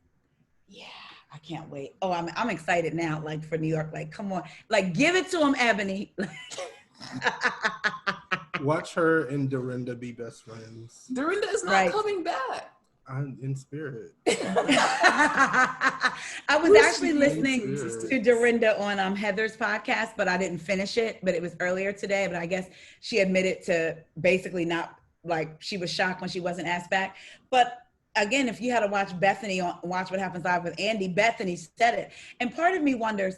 S3: Yeah, I can't wait. Oh, I'm excited now, like for New York. Like, come on, like give it to them, Eboni.
S2: Watch her and Dorinda be best friends.
S1: Dorinda is not coming back.
S2: I'm in spirit.
S3: I was actually listening to Dorinda on Heather's podcast, but I didn't finish it. But it was earlier today. But I guess she admitted to basically not, like, she was shocked when she wasn't asked back. But again, if you had to watch Bethany on Watch What Happens Live with Andy, Bethany said it. And part of me wonders,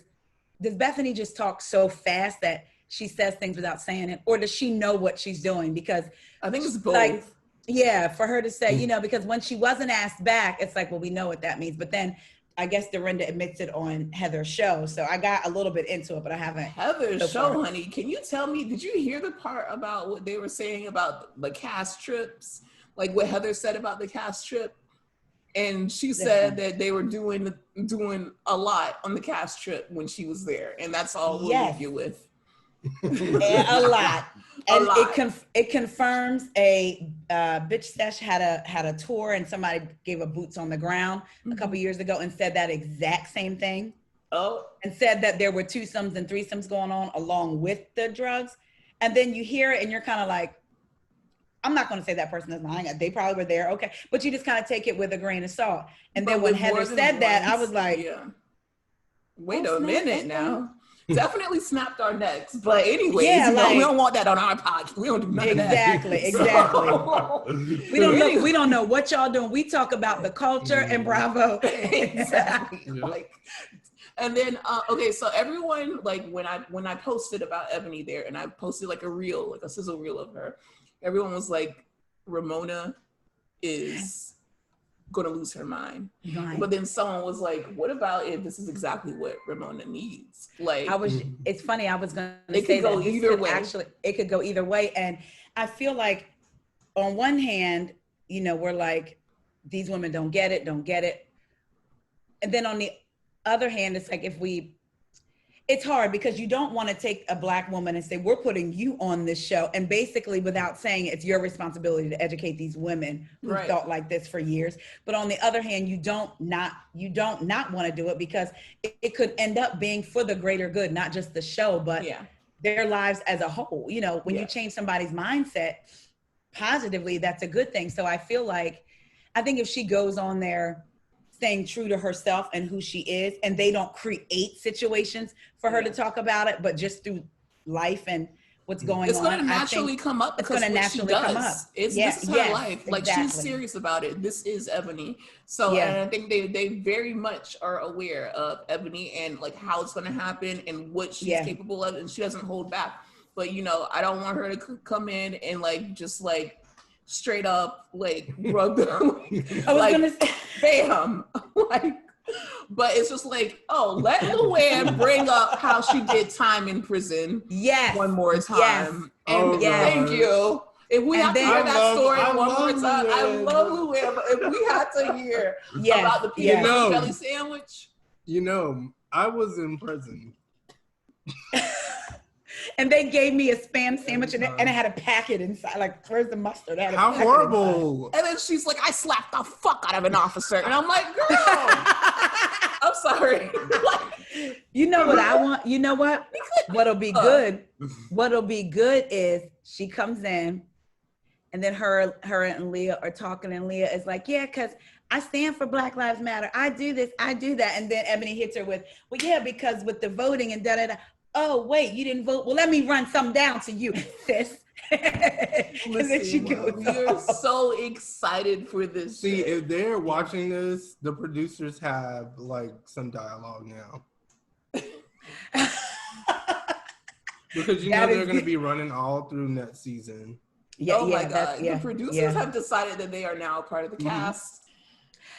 S3: does Bethany just talk so fast that she says things without saying it? Or does she know what she's doing? Because
S1: I think it's both.
S3: Like, yeah, for her to say, because when she wasn't asked back, it's like, well, we know what that means. But then I guess Dorinda admits it on Heather's show. So I got a little bit into it, but I haven't.
S1: Heather's show, honey. Can you tell me, did you hear the part about what they were saying about the cast trips? Like what Heather said about the cast trip, and she said that they were doing a lot on the cast trip when she was there, and that's all we'll leave you with.
S3: A lot, and it confirms a Bitch Sesh had a tour, and somebody gave a boots on the ground a couple years ago and said that exact same thing.
S1: Oh,
S3: and said that there were twosomes and threesomes going on along with the drugs, and then you hear it and you're kind of like, I'm not going to say that person is lying. They probably were there. Okay. But you just kind of take it with a grain of salt. And then when Heather said that, I was like,
S1: wait a minute now. Definitely snapped our necks. But anyways, we don't want that on our podcast. We don't do none of that.
S3: Exactly. We don't know what y'all doing. We talk about the culture and Bravo.
S1: Exactly. And then, so everyone, like when I posted about Eboni there, and I posted like a reel, like a sizzle reel of her, everyone was like, Ramona is gonna lose her mind. Right. But then someone was like, what about if this is exactly what Ramona needs? Like,
S3: it's funny, I was gonna say that either way. Actually, it could go either way. And I feel like on one hand, we're like, these women don't get it. And then on the other hand, it's like it's hard because you don't want to take a Black woman and say, we're putting you on this show. And basically without saying it's your responsibility to educate these women who felt like this for years. But on the other hand, you don't not want to do it because it could end up being for the greater good, not just the show, but their lives as a whole. When you change somebody's mindset positively, that's a good thing. So I think if she goes on there staying true to herself and who she is, and they don't create situations for her to talk about it, but just through life and what's going on.
S1: It's going to naturally come up because it's going to naturally come up. This is her life. Like, she's serious about it. This is Eboni. So, and I think they very much are aware of Eboni and like how it's going to happen and what she's capable of, and she doesn't hold back. But, I don't want her to come in and like, just like, straight up like rub them.
S3: I was gonna say,
S1: bam, like, but it's just like, let Luann bring up how she did time in prison.
S3: One
S1: more time. And thank you. If we have to hear that story one more time, I love Luann, but if we had to hear about the peanut butter jelly sandwich,
S2: I was in prison.
S3: And they gave me a Spam sandwich and it had a packet inside. Like, where's the mustard?
S2: How horrible.
S1: And then she's like, I slapped the fuck out of an officer. And I'm like, girl, I'm sorry.
S3: You know what I want? You know what? What'll be good? What'll be good is she comes in and then her and Leah are talking, and Leah is like, yeah, because I stand for Black Lives Matter. I do this, I do that. And then Eboni hits her with, well, yeah, because with the voting and da-da-da. Oh, wait, you didn't vote? Well, let me run some down to you, sis.
S1: Listen, we're so excited for this.
S2: See, if they're watching this, the producers have like some dialogue now. Because they're going to be running all through next season.
S1: My God. The producers have decided that they are now part of the cast.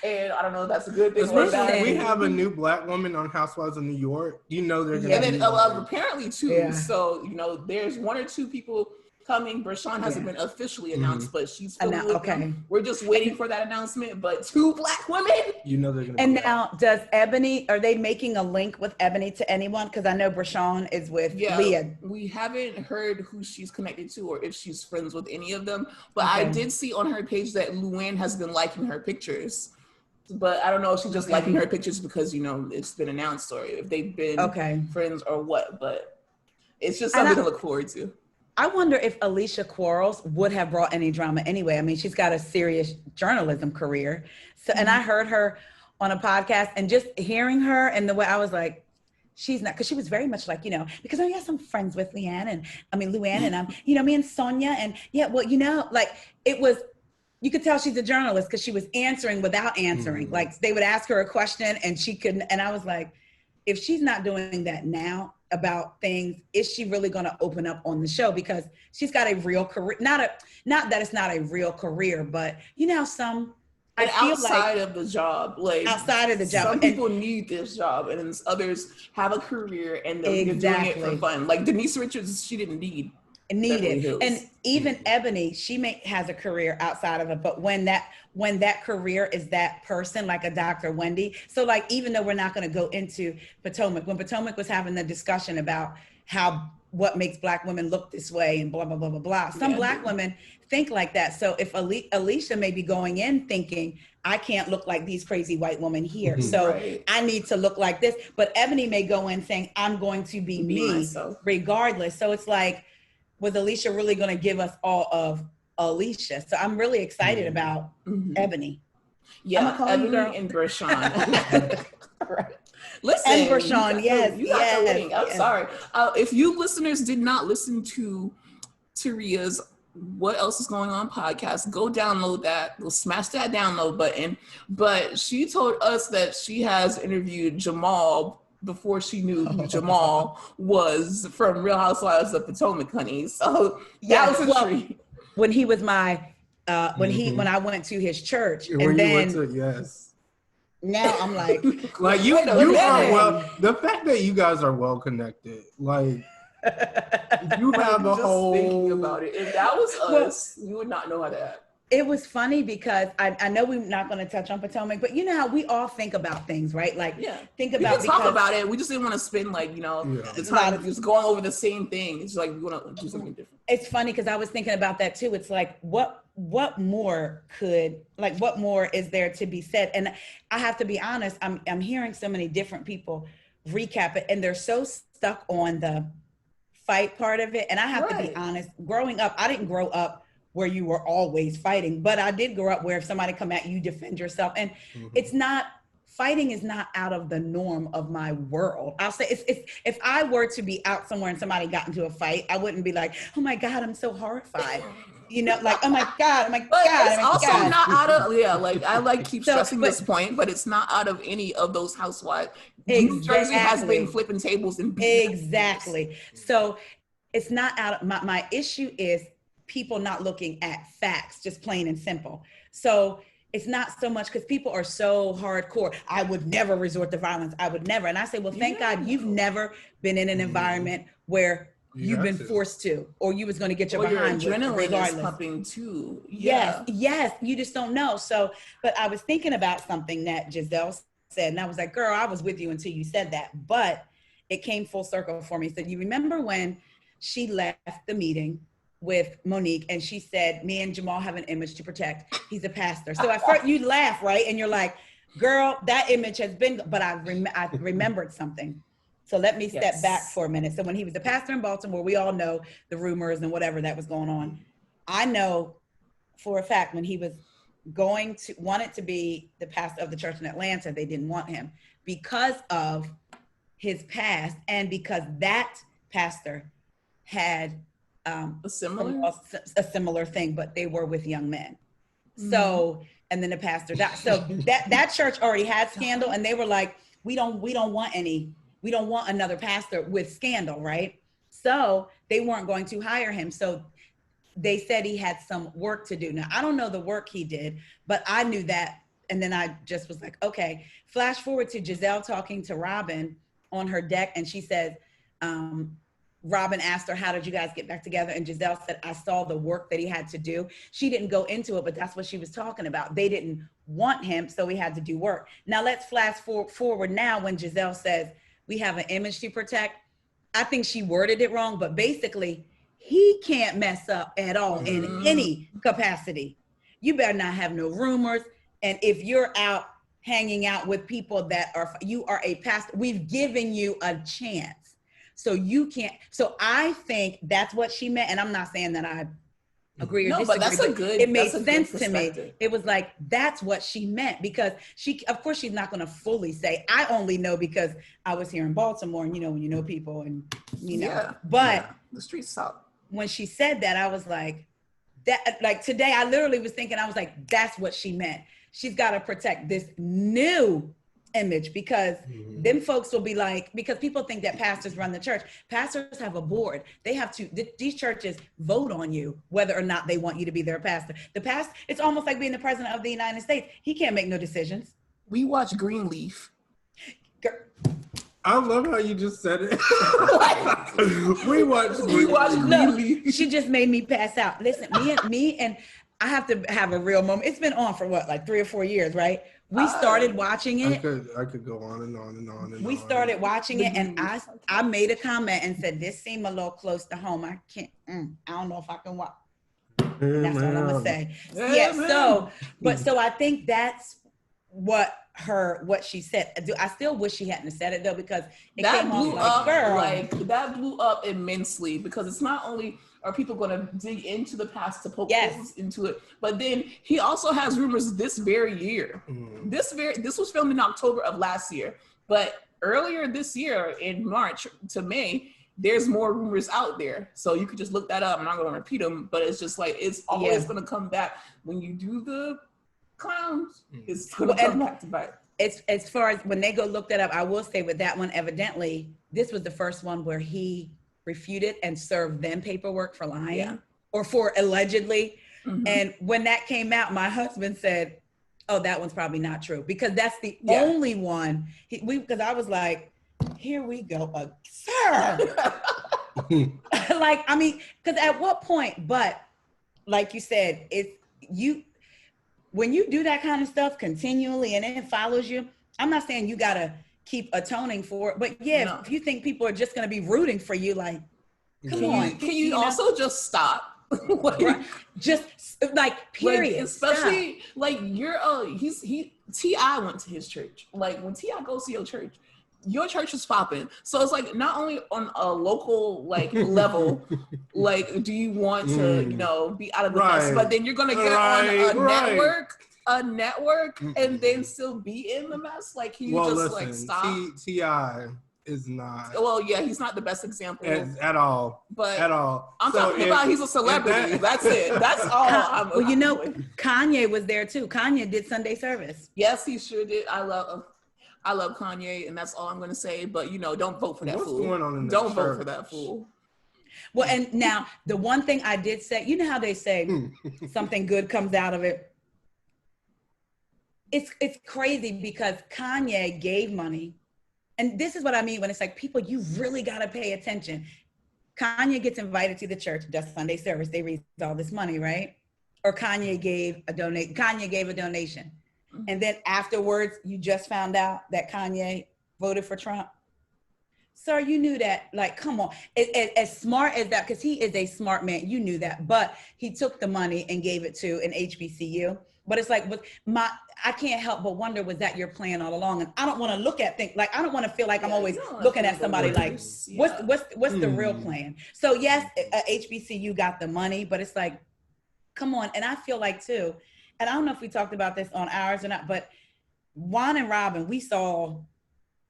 S1: And I don't know if that's a good thing or bad.
S2: We have a new Black woman on Housewives of New York. They're going to
S1: be. And then apparently two. Yeah. So, there's one or two people coming. Brashawn hasn't been officially announced, but she's filming with them. We're just waiting for that announcement. But two Black women.
S2: They're going to
S3: And now, does Eboni, are they making a link with Eboni to anyone? Because I know Brashawn is with Leah.
S1: We haven't heard who she's connected to or if she's friends with any of them. But I did see on her page that Luann has been liking her pictures. But I don't know if she's just liking her pictures because, it's been announced or if they've been friends or what. But it's just something to look forward to.
S3: I wonder if Alicia Quarles would have brought any drama anyway. I mean, she's got a serious journalism career. So, and I heard her on a podcast and just hearing her and the way I was like, she's not, because she was very much like, because I'm friends with Luann and me and Sonia and it was, you could tell she's a journalist because she was answering without answering. Like they would ask her a question and she couldn't. And I was like, if she's not doing that now about things, is she really going to open up on the show? Because she's got a real career. Not that it's not a real career, but
S1: I feel outside of the job,
S3: outside of the job,
S1: some people need this job, and others have a career and they're doing it for fun. Like Denise Richards, she didn't need it. And even Eboni, she has a career outside of it, but when that career is that person, like a Dr. Wendy. So like, even though we're not going to go into Potomac, when Potomac was having the discussion about what makes Black women look this way and blah, blah, blah, blah, blah. Some Black women think like that. So if Alicia may be going in thinking, I can't look like these crazy white women here. So I need to look like this. But Eboni may go in saying, I'm going to be me myself, regardless. So it's like, was Alicia really going to give us all of
S3: Alicia. So I'm really excited about Eboni.
S1: Yeah, Eboni and Bershawn. Right. Listen,
S3: and Bershawn,
S1: you got the link. I'm sorry. If you listeners did not listen to Taria's What Else Is Going On podcast, go download that. Go smash that download button. But she told us that she has interviewed Jamal before she knew who Jamal was from Real Housewives of Potomac, honey. So that was a treat.
S3: When he was my when I went to his church,
S2: and then yes.
S3: Now I'm like
S2: you are the fact that you guys are well connected, like you have a whole
S1: thinking about it. If that was us, you would not know how to act.
S3: It was funny because I know we're not going to touch on Potomac, but you know how we all think about things, right? Like, think about
S1: we can talk about it. We just didn't want to spend the time just going over the same thing. It's like we want to do something different.
S3: It's funny because I was thinking about that too. It's like what more is there to be said? And I have to be honest. I'm hearing so many different people recap it, and they're so stuck on the fight part of it. And I have to be honest. Growing up, I didn't grow up where you were always fighting, but I did grow up where if somebody come at you, defend yourself. And fighting is not out of the norm of my world. I'll say if I were to be out somewhere and somebody got into a fight, I wouldn't be like, oh my God, I'm so horrified. Like, oh my God,
S1: It's also not out of, I keep stressing this point, but it's not out of any of those housewives. New Jersey has been flipping tables and
S3: exactly. So it's not out of, my issue is people not looking at facts, just plain and simple. So it's not so much because people are so hardcore. I would never resort to violence. I would never. And I say, well, thank God you've never been in an environment where you've been forced to, or you was going to get your behind.
S1: Your adrenaline is pumping too.
S3: Yes. You just don't know. So, but I was thinking about something that Gizelle said, and I was like, girl, I was with you until you said that. But it came full circle for me. So you remember when she left the meeting with Monique and she said, me and Jamal have an image to protect. He's a pastor. So at first you laugh, right? And you're like, girl, that image has been, but I remembered something. So let me step back for a minute. So when he was a pastor in Baltimore, we all know the rumors and whatever that was going on. I know for a fact when he was wanted to be the pastor of the church in Atlanta, they didn't want him because of his past and because that pastor had a similar thing, but they were with young men. So, and then the pastor died. So that church already had scandal, and they were like, we don't want another pastor with scandal, right? So they weren't going to hire him. So they said he had some work to do. Now, I don't know the work he did, but I knew that. And then I just was like, okay, flash forward to Gizelle talking to Robin on her deck. And she says, Robin asked her, how did you guys get back together? And Gizelle said, I saw the work that he had to do. She didn't go into it, but that's what she was talking about. They didn't want him, so he had to do work. Now let's flash forward now when Gizelle says, we have an image to protect. I think she worded it wrong, but basically, he can't mess up at all in any capacity. You better not have no rumors. And if you're out hanging out with people you are a pastor, we've given you a chance. So you can't. So I think that's what she meant. And I'm not saying that I agree or disagree. But it made sense to me. It was like, that's what she meant, because of course, she's not going to fully say, I only know because I was here in Baltimore, and when you know people and, but
S1: the streets talk.
S3: When she said that, I was like, today, I literally was thinking, I was like, that's what she meant. She's got to protect this new image, because them folks will be like, because people think that pastors run the church. Pastors have a board. They have to, these churches vote on you whether or not they want you to be their pastor. It's almost like being the president of the United States. He can't make no decisions.
S1: We watch Greenleaf.
S2: I love how you just said it. we watch
S3: Greenleaf. No, she just made me pass out. Listen, me and I have to have a real moment. It's been on for what, 3 or 4 years, right? We started watching it.
S2: I could go on and on and on and
S3: we started watching it, and I made a comment and said, this seemed a little close to home. I can't, I don't know if I can watch. That's what I'm gonna say. So I think that's what what she said. I still wish she hadn't said it though, because it
S1: that
S3: came
S1: blew
S3: off
S1: up
S3: girl.
S1: like that blew up immensely, because it's not only are people going to dig into the past to poke holes into it, but then he also has rumors this very year. This was filmed in October of last year, but earlier this year in March to May, there's more rumors out there. So you could just look that up. I'm not going to repeat them, but it's just like, it's always going to come back when you do the clowns. It's going to come back to bite.
S3: As far as when they go look that up, I will say with that one, evidently, this was the first one where he refuted and served them paperwork for lying or for allegedly. And when that came out, my husband said, oh, that one's probably not true, because that's the only one. Because I was like, here we go, sir. Like, I mean, because at what point, but like you said, when you do that kind of stuff continually and it follows you, I'm not saying you got to keep atoning for it, but if you think people are just going to be rooting for you, like, come on.
S1: Can you also just stop?
S3: Like, just like, period.
S1: Like, especially stop. Like T.I. went to his church. Like, when T.I. goes to your church is popping. So it's like, not only on a local like level, like, do you want to, be out of the mess, but then you're gonna get on a network and then still be in the mess. Like, can you like stop?
S2: T.I. is not.
S1: Well, he's not the best example
S2: at all.
S1: But
S2: at all.
S1: I'm talking about he's a celebrity. That's it. That's all.
S3: Kanye was there too. Kanye did Sunday service.
S1: Yes, he sure did. I love Kanye, and that's all I'm going to say. But, don't vote for that fool.
S2: What's going on in
S1: Don't vote for that fool.
S3: Well, and now, the one thing I did say, you know how they say something good comes out of it? It's crazy, because Kanye gave money. And this is what I mean when it's like, people, you really got to pay attention. Kanye gets invited to the church, does Sunday service. They raise all this money, right? Or Kanye gave a donation. And then afterwards, you just found out that Kanye voted for Trump. Sir, you knew that. Like, come on. As smart as that, because he is a smart man, you knew that. But he took the money and gave it to an HBCU. But it's like, I can't help but wonder, was that your plan all along? And I don't want to look at things like, I don't want to feel like I'm always looking at somebody like, what's the real plan? So yes, HBCU got the money, but it's like, come on. And I feel like too, and I don't know if we talked about this on ours or not, but Juan and Robin, we saw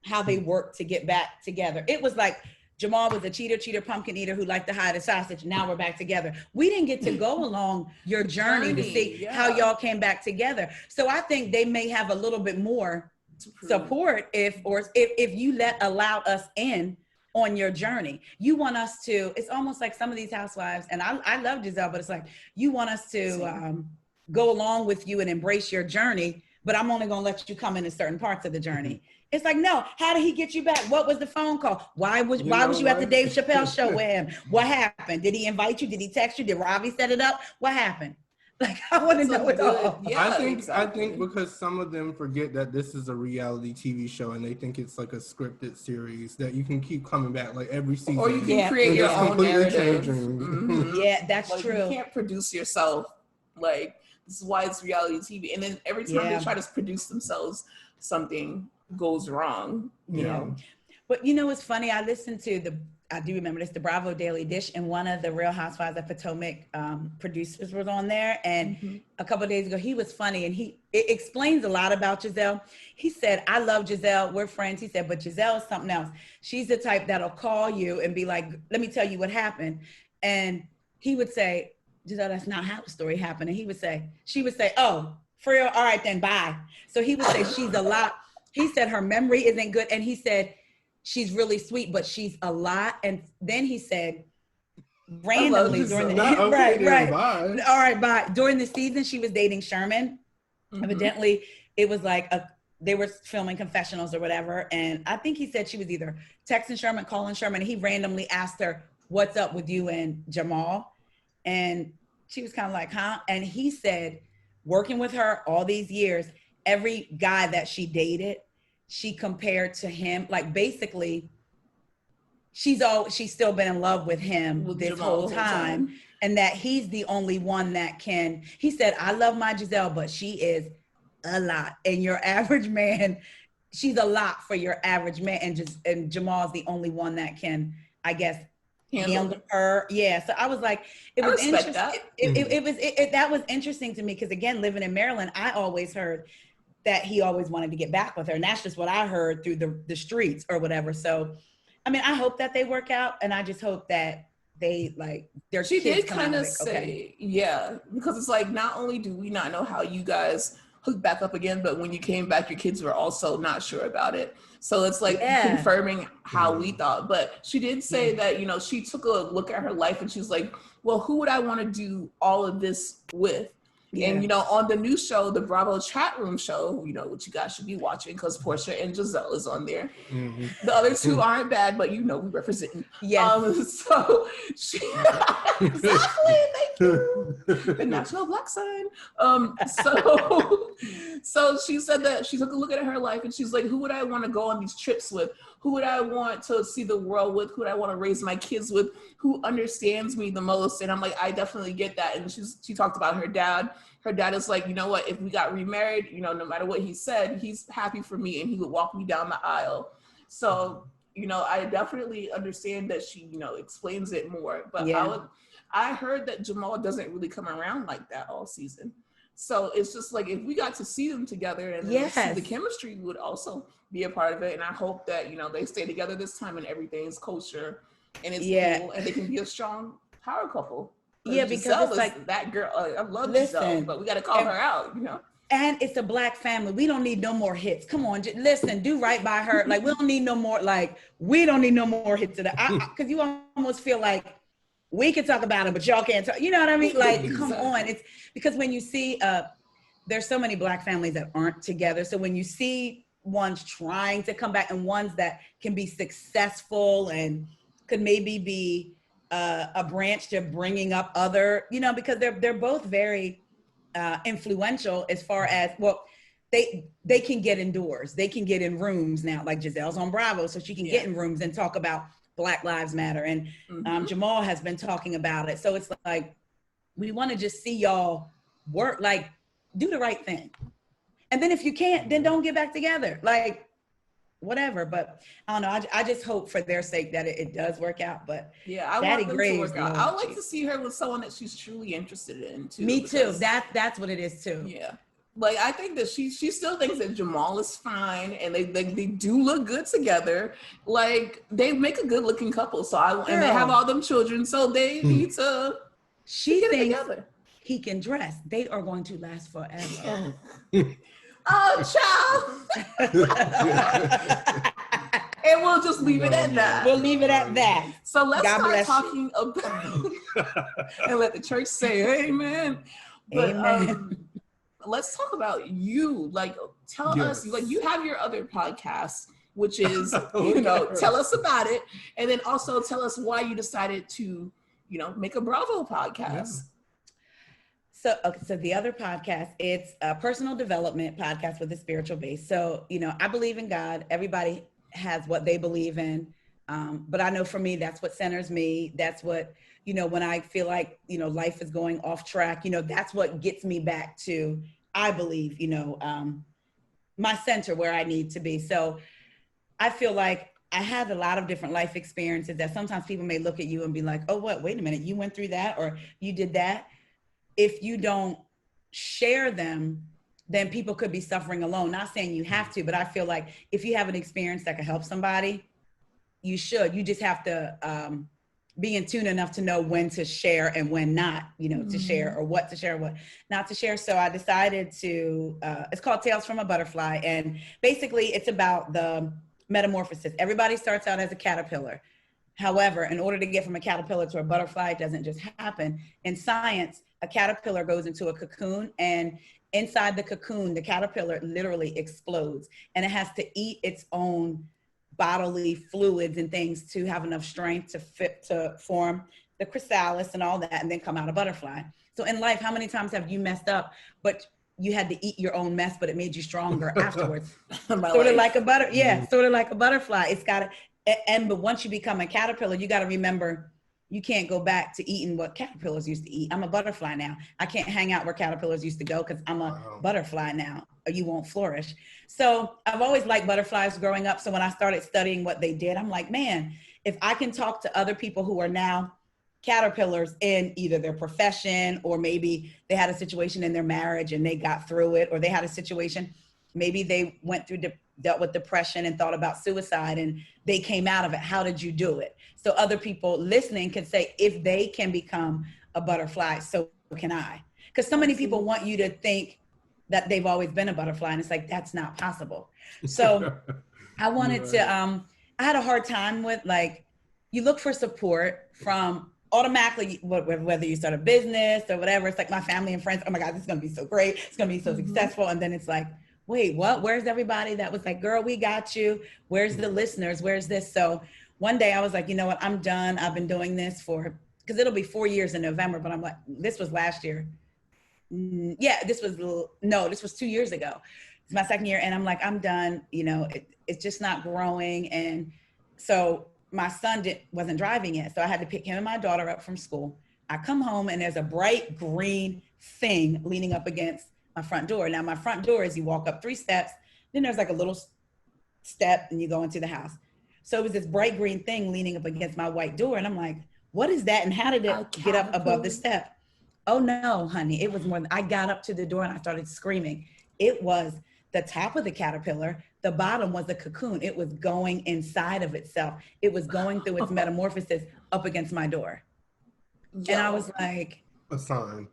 S3: how they worked to get back together. It was like Jamal was a cheater, pumpkin eater who liked to hide a sausage. Now we're back together. We didn't get to go along your journey to see how y'all came back together. So I think they may have a little bit more support if you allow us in on your journey. You want us to, it's almost like some of these housewives, and I love Gizelle, but it's like, you want us to go along with you and embrace your journey, but I'm only gonna let you come in certain parts of the journey. It's like, no, how did he get you back? What was the phone call? Why was you at the Dave Chappelle show with him? What happened? Did he invite you? Did he text you? Did Ravi set it up? What happened? Like, I want to know it all.
S2: Yeah, I think because some of them forget that this is a reality TV show and they think it's like a scripted series that you can keep coming back like every season.
S1: Or you can create your own narrative.
S3: Yeah, that's true.
S1: You can't produce yourself. Like, this is why it's reality TV. And then every time they try to produce themselves, something goes wrong, you know.
S3: But it's funny, I listened to I do remember this, the Bravo Daily Dish, and one of the Real Housewives of Potomac producers was on there. And a couple of days ago, he was funny, and it explains a lot about Gizelle. He said, I love Gizelle, we're friends. He said, but Gizelle is something else. She's the type that'll call you and be like, let me tell you what happened. And he would say, Gizelle, that's not how the story happened. And she would say, oh, for real? All right, then bye. So he would say, she's a lot. He said her memory isn't good. And he said, she's really sweet, but she's a lot. And then he said, randomly during the all right, bye. During the season, she was dating Sherman. Evidently, it was like they were filming confessionals or whatever. And I think he said she was either texting Sherman, calling Sherman. And he randomly asked her, what's up with you and Jamal? And she was kind of like, huh? And he said, working with her all these years, every guy that she dated, she compared to him. Like, basically, she's still been in love with him this whole time. And that he's the only one that can. He said, I love my Gizelle, but she is a lot. And your average man, she's a lot for your average man. And Jamal's the only one that can, I guess, handle her. Yeah. So I was like, it was interesting. That was interesting to me because, again, living in Maryland, I always heard that he always wanted to get back with her. And that's just what I heard through the streets or whatever. So, I mean, I hope that they work out, and I just hope that they, like, their
S1: she
S3: kids
S1: did kind of say, okay. Yeah, because it's like, not only do we not know how you guys hooked back up again, but when you came back, your kids were also not sure about it. So it's like confirming how we thought. But she did say that, you know, she took a look at her life and she's like, well, who would I want to do all of this with? Yeah. And, you know, on the new show, the Bravo chat room show, you know, which you guys should be watching because Portia and Gizelle is on there. Mm-hmm. The other two aren't bad, but, you know, we represent. Yes. So she, exactly, thank you. The National Black Sign. So she said that she took a look at her life and she's like, who would I want to go on these trips with? Who would I want to see the world with? Who would I want to raise my kids with? Who understands me the most? And I'm like, I definitely get that. And she talked about her dad. Her dad is like, you know what? If we got remarried, you know, no matter what he said, he's happy for me and he would walk me down the aisle. So, you know, I definitely understand that she, you know, explains it more. But I heard that Jamal doesn't really come around like that all season. So it's just like, if we got to see them together and see the chemistry would also be a part of it. And I hope that, you know, they stay together this time and everything's kosher and it's cool and they can be a strong power couple. Yeah, because Gizelle it's like that girl. I love Gizelle, but we got to call her out, you know.
S3: And it's a Black family. We don't need no more hits. Come on, listen, do right by her. Like, we don't need no more. Like, we don't need no more hits of that. Because you almost feel like we can talk about it, but y'all can't talk. You know what I mean? Like, come on. It's because when you see, there's so many Black families that aren't together. So when you see ones trying to come back and ones that can be successful and could maybe be a branch to bringing up other, you know, because they're both very influential as far as, well, they can get indoors. They can get in rooms now, like Gizelle's on Bravo, so she can get in rooms and talk about Black Lives Matter. And Jamal has been talking about it. So it's like, we want to just see y'all work, like, do the right thing. And then if you can't, then don't get back together. Like, whatever. But I don't know. I just hope for their sake that it does work out. But
S1: yeah, I want them to work out. I would like to see her with someone that she's truly interested in too.
S3: Me too. That's what it is too.
S1: Yeah. Like, I think that she still thinks that Jamal is fine and they do look good together. Like, they make a good looking couple. So and they have all them children. So they need to get it together.
S3: He can dress. They are going to last forever.
S1: Oh, child. And we'll just leave it at that.
S3: We'll leave it at that.
S1: So let's start talking about and let the church say amen. But,
S3: amen.
S1: Let's talk about you. Like, tell us, like, you have your other podcast, which is, you know, tell us about it. And then also tell us why you decided to, you know, make a Bravo podcast.
S3: So the other podcast, it's a personal development podcast with a spiritual base. So, you know, I believe in God. Everybody has what they believe in. But I know for me, that's what centers me. That's what, you know, when I feel like, you know, life is going off track, you know, that's what gets me back to, I believe, you know, my center where I need to be. So I feel like I had a lot of different life experiences that sometimes people may look at you and be like, oh, what, wait a minute, you went through that or you did that. If you don't share them, then people could be suffering alone. Not saying you have to, but I feel like if you have an experience that can help somebody, you should. You just have to be in tune enough to know when to share and when not, you know, to share or what to share, what not to share. So I decided to, it's called Tales from a Butterfly. And basically it's about the metamorphosis. Everybody starts out as a caterpillar. However, in order to get from a caterpillar to a butterfly, it doesn't just happen. In science, a caterpillar goes into a cocoon, and inside the cocoon, the caterpillar literally explodes, and it has to eat its own bodily fluids and things to have enough strength to form the chrysalis and all that, and then come out a butterfly. So in life, how many times have you messed up, but you had to eat your own mess, but it made you stronger afterwards? Sort of like a butterfly. It's got to, but once you become a caterpillar, you got to remember you can't go back to eating what caterpillars used to eat. I'm a butterfly now. I can't hang out where caterpillars used to go because I'm a butterfly now, or you won't flourish. So I've always liked butterflies growing up. So when I started studying what they did, I'm like, man, if I can talk to other people who are now caterpillars in either their profession, or maybe they had a situation in their marriage and they got through it, or they had a situation, maybe they went through, dealt with depression and thought about suicide and they came out of it. How did you do it? So other people listening can say, if they can become a butterfly, so can I. Because so many people want you to think that they've always been a butterfly, and it's like, that's not possible. So I wanted to, I had a hard time with, like, you look for support from automatically, whether you start a business or whatever, it's like my family and friends, oh my God, this is gonna be so great, it's gonna be so successful. And then it's like, wait, what? Where's everybody that was like, girl, we got you. Where's the listeners? Where's this? So one day I was like, you know what, I'm done. I've been doing this because it'll be 4 years in November, but I'm like, this was last year. Yeah, this was 2 years ago. It's my second year. And I'm like, I'm done. You know, it's just not growing. And so my son wasn't driving yet. So I had to pick him and my daughter up from school. I come home and there's a bright green thing leaning up against my front door. Now my front door is, you walk up 3 steps, then there's like a little step and you go into the house. So it was this bright green thing leaning up against my white door. And I'm like, what is that? And how did it get up above the step? Oh no, honey, it was more than, I got up to the door and I started screaming. It was the top of the caterpillar. The bottom was the cocoon. It was going inside of itself. It was going through its metamorphosis up against my door. And I was like,
S2: a sign.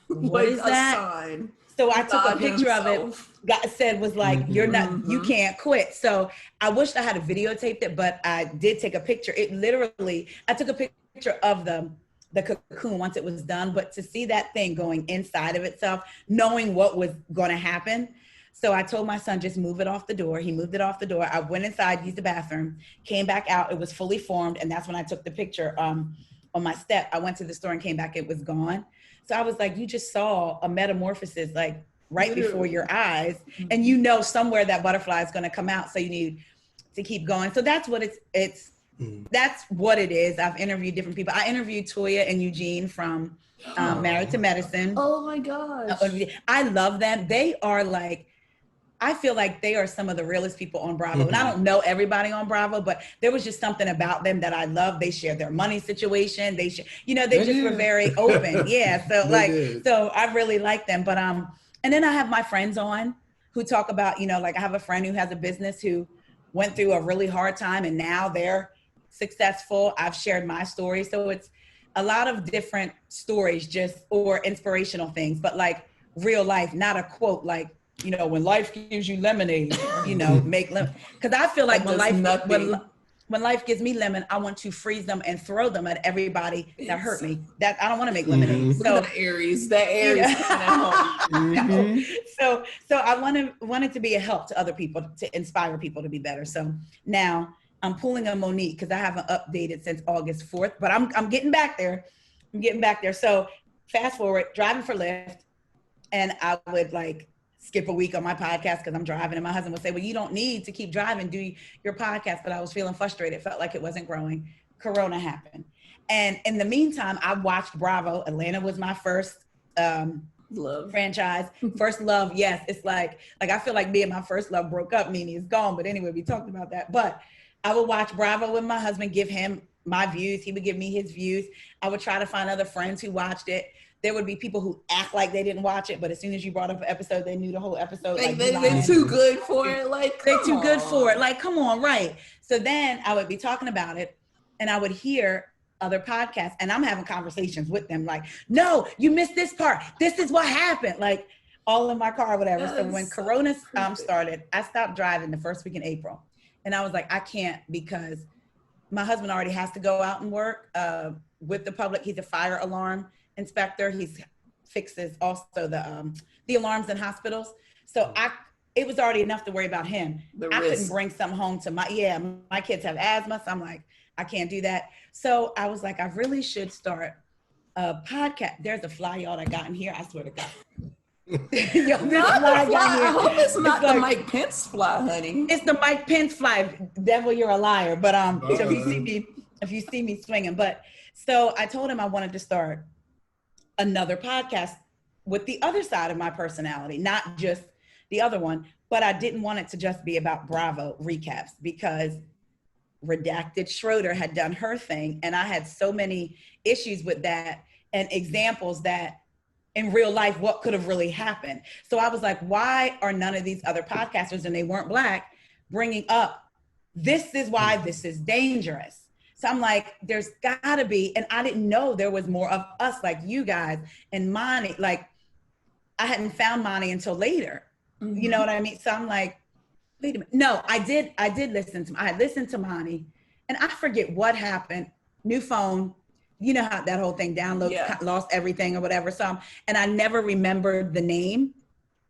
S3: What is that? Sign. So I took a picture of it. God said was like, you're not, you can't quit. So I wished I had videotaped it, but I did take a picture. It literally, I took a picture of the cocoon once it was done, but to see that thing going inside of itself, knowing what was going to happen. So I told my son, just move it off the door. He moved it off the door. I went inside, used the bathroom, came back out. It was fully formed. And that's when I took the picture on my step. I went to the store and came back. It was gone. So I was like, you just saw a metamorphosis, like right before your eyes. And you know somewhere that butterfly is going to come out. So you need to keep going. So that's what that's what it is. I've interviewed different people. I interviewed Toya and Eugene from Married to Medicine.
S1: Oh my gosh.
S3: I love them. They are like, I feel like they are some of the realest people on Bravo. And I don't know everybody on Bravo, but there was just something about them that I love. They shared their money situation. They just were very open. Yeah. So so I really like them. But, and then I have my friends on who talk about, you know, like I have a friend who has a business who went through a really hard time and now they're successful. I've shared my story. So it's a lot of different stories, or inspirational things, but like real life, not a quote like, you know, when life gives you lemonade, you know, make lemon. Because I feel like when life gives me lemon, I want to freeze them and throw them at everybody that hurt me. That I don't want to make lemonade. So
S1: that Aries. You
S3: know? So I wanted to be a help to other people, to inspire people to be better. So now I'm pulling a Monique because I haven't updated since August 4th, but I'm getting back there. So fast forward, driving for Lyft, and I would like skip a week on my podcast because I'm driving, and my husband would say, well, you don't need to keep driving, do your podcast. But I was feeling frustrated, felt like it wasn't growing. Corona happened. And in the meantime, I watched Bravo. Atlanta was my first
S1: love
S3: franchise. First love. Yes. It's like I feel like me and my first love broke up, meaning it's gone. But anyway, we talked about that. But I would watch Bravo with my husband, give him my views. He would give me his views. I would try to find other friends who watched it. There would be people who act like they didn't watch it, but as soon as you brought up an episode, they knew the whole episode.
S1: Like they're too good for it. Like,
S3: they're too good for it. Like, come on, right. So then I would be talking about it and I would hear other podcasts and I'm having conversations with them like, no, you missed this part. This is what happened. Like all in my car or whatever. So when Corona started, I stopped driving the first week in April. And I was like, I can't, because my husband already has to go out and work with the public. He's a fire alarm inspector. He fixes also the alarms in hospitals. So it was already enough to worry about him. I couldn't bring something home to my kids have asthma. So I'm like, I can't do that. So I was like, I really should start a podcast. There's a fly y'all that got in here. I swear to God.
S1: Yo, I hope it's not the Mike Pence fly, honey.
S3: It's the Mike Pence fly. Devil, you're a liar. But so if if you see me swinging. But so I told him I wanted to start another podcast with the other side of my personality, not just the other one. But I didn't want it to just be about Bravo recaps, because Redacted Schroeder had done her thing. And I had so many issues with that and examples that in real life, what could have really happened. So I was like, why are none of these other podcasters, and they weren't Black, bringing up, this is why this is dangerous. So I'm like, there's gotta be, and I didn't know there was more of us, like you guys and Monty. Like, I hadn't found Monty until later. Mm-hmm. You know what I mean? So I'm like, wait a minute. No, I did listen to, I had listened to Monty, and I forget what happened. New phone, you know how that whole thing downloads, lost everything or whatever. So, and I never remembered the name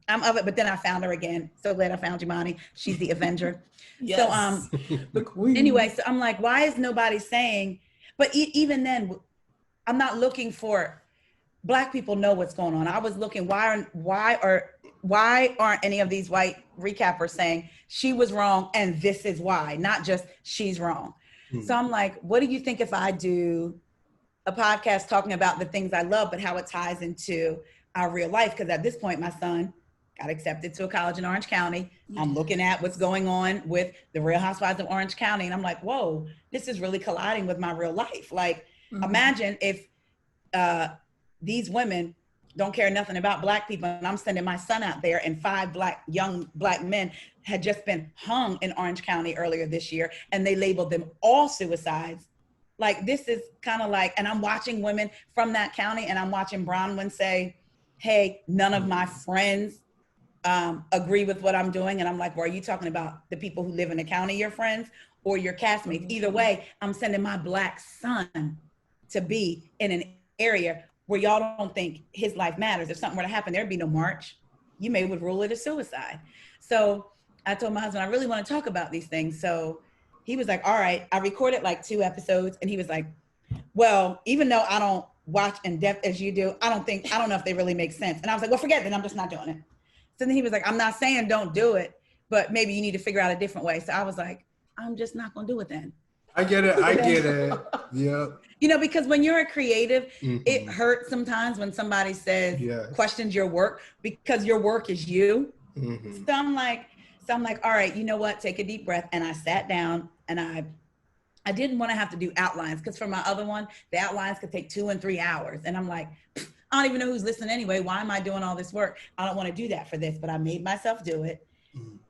S3: of it, but then I found her again. So glad I found you, Monty. She's the Avenger. Yes. So, anyway, so I'm like, why is nobody saying, but even then, I'm not looking for, Black people know what's going on. I was looking, why aren't any of these white recappers saying she was wrong and this is why, not just she's wrong. So I'm like, what do you think if I do a podcast talking about the things I love, but how it ties into our real life? Because at this point, my son got accepted to a college in Orange County. I'm looking at what's going on with the Real Housewives of Orange County. And I'm like, whoa, this is really colliding with my real life. Like, imagine if these women don't care nothing about Black people, and I'm sending my son out there, and 5 young black men had just been hung in Orange County earlier this year, and they labeled them all suicides. Like, this is kind of like, and I'm watching women from that county, and I'm watching Bronwyn say, hey, none of my friends agree with what I'm doing. And I'm like, well, are you talking about the people who live in the county, your friends, or your castmates? Either way, I'm sending my Black son to be in an area where y'all don't think his life matters. If something were to happen, there'd be no march. You may would rule it a suicide. So I told my husband, I really want to talk about these things. So he was like, all right. I recorded like 2 episodes, and he was like, well, even though I don't watch in depth as you do, I don't know if they really make sense. And I was like, well, forget it, I'm just not doing it. So then he was like, I'm not saying don't do it, but maybe you need to figure out a different way. So I was like, I'm just not gonna do it then.
S2: I get it. Yeah.
S3: You know, because when you're a creative, it hurts sometimes when somebody says, questions your work, because your work is you. So I'm like, all right, you know what? Take a deep breath. And I sat down, and I didn't want to have to do outlines, because for my other one, the outlines could take 2 and 3 hours. And I'm like, I don't even know who's listening anyway. Why am I doing all this work? I don't want to do that for this, but I made myself do it.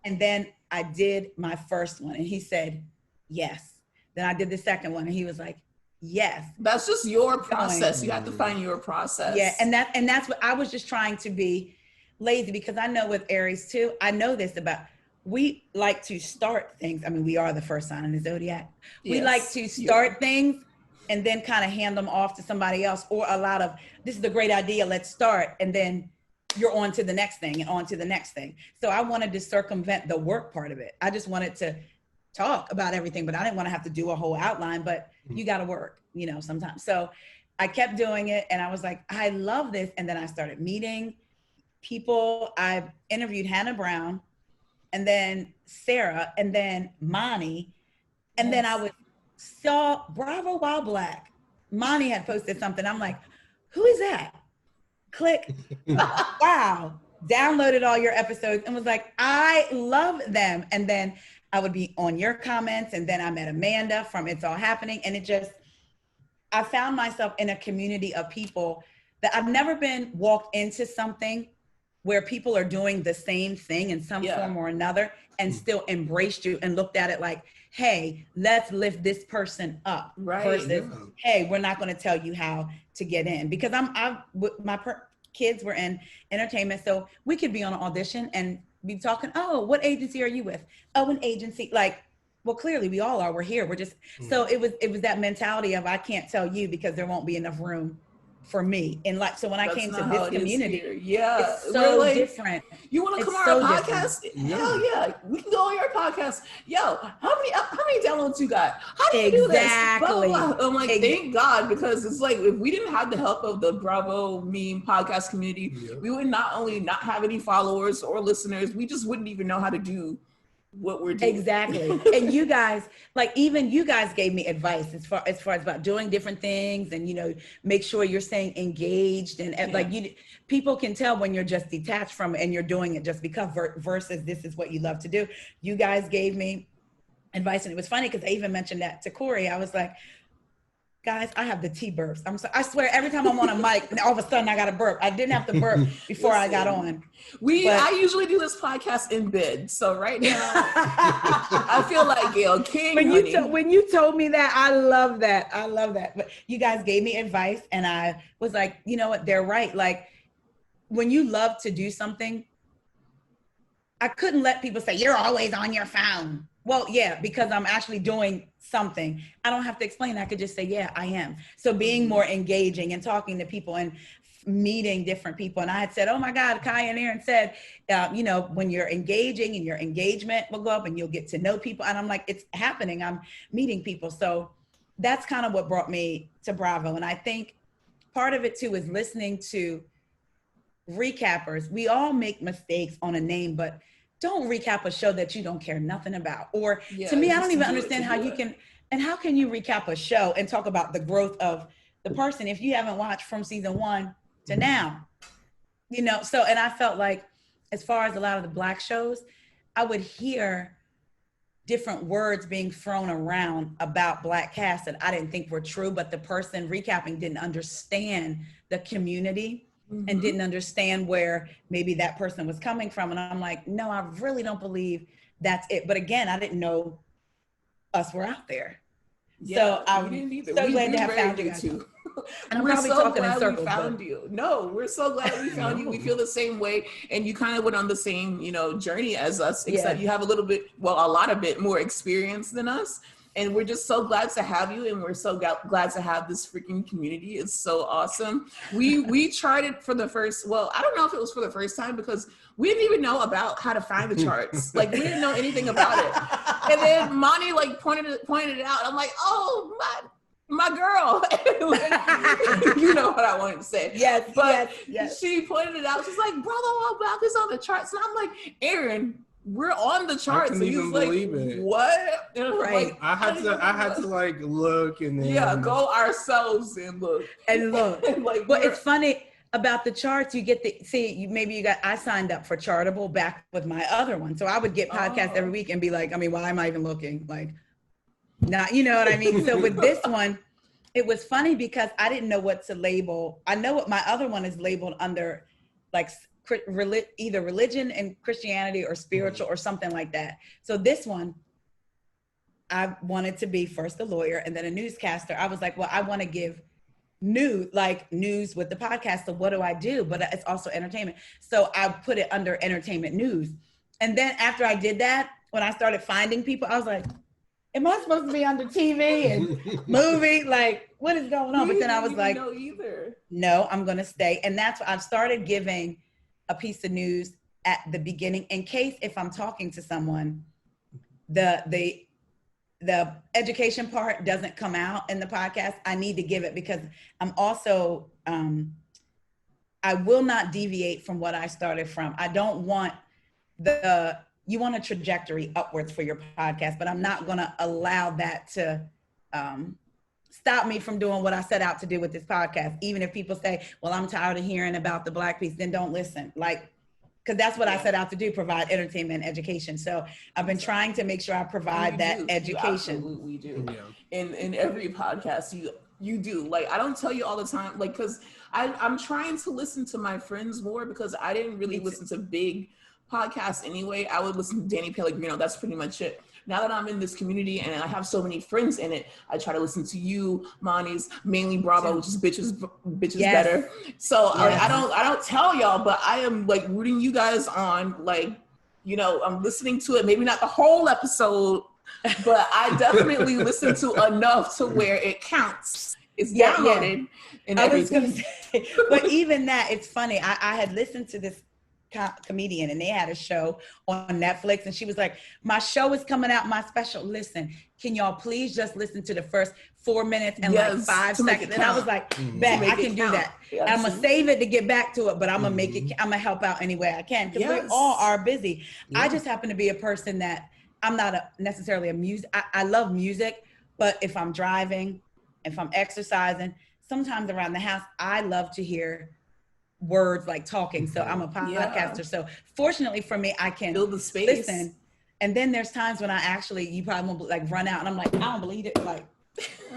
S3: And then I did my first one, and he said, yes. Then I did the second one, and he was like, yes.
S1: That's just your process. You have to find your process.
S3: Yeah, and that's what I was just trying to be lazy, because I know with Aries too, I know this about, we like to start things. I mean, we are the first sign in the zodiac. We like to start things and then kind of hand them off to somebody else, or a lot of, this is a great idea, let's start. And then you're on to the next thing and on to the next thing. So I wanted to circumvent the work part of it. I just wanted to talk about everything, but I didn't want to have to do a whole outline, but you got to work, you know, sometimes. So I kept doing it, and I was like, I love this. And then I started meeting people. I interviewed Hannah Brown, and then Sarah, and then Monty. And then I saw Bravo While Black. Monty had posted something. I'm like, who is that? Click. Wow. Downloaded all your episodes and was like, I love them. And then I would be on your comments, and then I met Amanda from It's All Happening. And it just, I found myself in a community of people that I've never been walked into something where people are doing the same thing in some form or another, and still embraced you and looked at it like, hey, let's lift this person up, versus, hey, we're not going to tell you how to get in. Because my kids were in entertainment, so we could be on an audition and be talking, oh, what agency are you with? Oh, an agency. Like, well, clearly we all are. We're here. We're just, so it was that mentality of, I can't tell you because there won't be enough room for me. And like, so when I came to this community, it's so like, different.
S1: You want to come on our podcast? Hell yeah, we can go on your podcast. Yo, how many downloads you got? How do you do this? Blah, blah, blah. I'm like, thank God, because it's like, if we didn't have the help of the Bravo meme podcast community, we would not only not have any followers or listeners, we just wouldn't even know how to do what we're doing.
S3: Exactly. And you guys, like, even you guys gave me advice as far as about doing different things, and, you know, make sure you're staying engaged, and like, people can tell when you're just detached from it and you're doing it just because versus this is what you love to do. You guys gave me advice, and it was funny because I even mentioned that to Corey. I was like, guys, I have the tea burps. I swear, every time I'm on a mic, all of a sudden I got a burp. I didn't have to burp before I got on.
S1: I usually do this podcast in bed. So right now, I feel like Gail King.
S3: When you told me that, I love that. I love that. But you guys gave me advice, and I was like, you know what? They're right. Like, when you love to do something, I couldn't let people say, you're always on your phone. Well, yeah, because I'm actually doing something. I don't have to explain. I could just say, yeah, I am. So being more engaging and talking to people and meeting different people. And I had said, oh my God, Kai and Aaron said, you know, when you're engaging and your engagement will go up and you'll get to know people. And I'm like, it's happening. I'm meeting people. So that's kind of what brought me to Bravo. And I think part of it too is listening to recappers. We all make mistakes on a name, but don't recap a show that you don't care nothing about. Or to me, I don't even understand how you can, and how can you recap a show and talk about the growth of the person if you haven't watched from season 1 to now, you know? So, and I felt like, as far as a lot of the Black shows, I would hear different words being thrown around about Black cast that I didn't think were true, but the person recapping didn't understand the community. Mm-hmm. And didn't understand where maybe that person was coming from. And I'm like, no, I really don't believe that's it. But again, I didn't know us were out there.
S1: Yeah,
S3: so I'm so glad to have found you guys.
S1: Too.
S3: And I'm probably talking in circles.
S1: We found you. No, we're so glad we found you. We feel the same way. And you kind of went on the same, you know, journey as us, except you have a lot of bit more experience than us. And we're just so glad to have you, and we're so glad to have this freaking community. It's so awesome. We charted for the first, well, I don't know if it was for the first time, because we didn't even know about how to find the charts. Like, we didn't know anything about it. And then Monty like pointed it out. I'm like, oh, my girl. You know what I wanted to say.
S3: Yes,
S1: but
S3: yes.
S1: She pointed it out. She's like, Bravo Black is on the charts. And I'm like, Aaron, we're on the charts.
S2: I couldn't even believe it.
S1: What?
S3: Right.
S2: Like, I had to like look, and then
S1: go ourselves and look.
S3: And look. Like, but it's funny about the charts. You get I signed up for Chartable back with my other one. So I would get podcasts every week and be like, I mean, why am I even looking? Like, not, you know what I mean? So with this one, it was funny because I didn't know what to label. I know what my other one is labeled under, like, either religion and Christianity or spiritual or something like that. So this one, I wanted to be first a lawyer and then a newscaster. I was like, well, I want to give news with the podcast. So what do I do? But it's also entertainment. So I put it under entertainment news. And then after I did that, when I started finding people, I was like, am I supposed to be under TV and movie? Like, what is going on? But then I was like, no, I'm going to stay. And that's what I've started giving a piece of news at the beginning, in case if I'm talking to someone, the education part doesn't come out in the podcast. I need to give it because I'm also, I will not deviate from what I started from. I don't want you want a trajectory upwards for your podcast, but I'm not going to allow that to stop me from doing what I set out to do with this podcast. Even if people say, well, I'm tired of hearing about the Black piece, then don't listen. Like, because that's what I set out to do, provide entertainment and education. So I've been trying to make sure I provide that education.
S1: You absolutely do. Yeah. In every podcast, you do. Like, I don't tell you all the time, like, because I'm trying to listen to my friends more, because I didn't really listen to big podcasts anyway. I would listen to Danny Pellegrino. That's pretty much it. Now that I'm in this community and I have so many friends in it, I try to listen to you, Monty's, mainly Bravo, which is bitches better. So I don't tell y'all, but I am like rooting you guys on. Like, you know, I'm listening to it, maybe not the whole episode, but I definitely listen to enough to where it counts. It's downloaded and everything.
S3: I was gonna say, but even that, it's funny. I had listened to this comedian and they had a show on Netflix, and she was like, my show is coming out, my special. Listen, can y'all please just listen to the first 4 minutes and like 5 seconds? And I was like, bet I can do that. Yeah, I'm gonna save it to get back to it, but I'm gonna make it, I'm gonna help out any way I can, because we all are busy. I just happen to be a person that I'm not necessarily a music, I love music, but if I'm driving, if I'm exercising, sometimes around the house, I love to hear words like talking. So I'm a podcaster. So fortunately for me, I can
S1: build the space.
S3: Listen. And then there's times when I actually, you probably won't like run out and I'm like, I don't believe it. Like,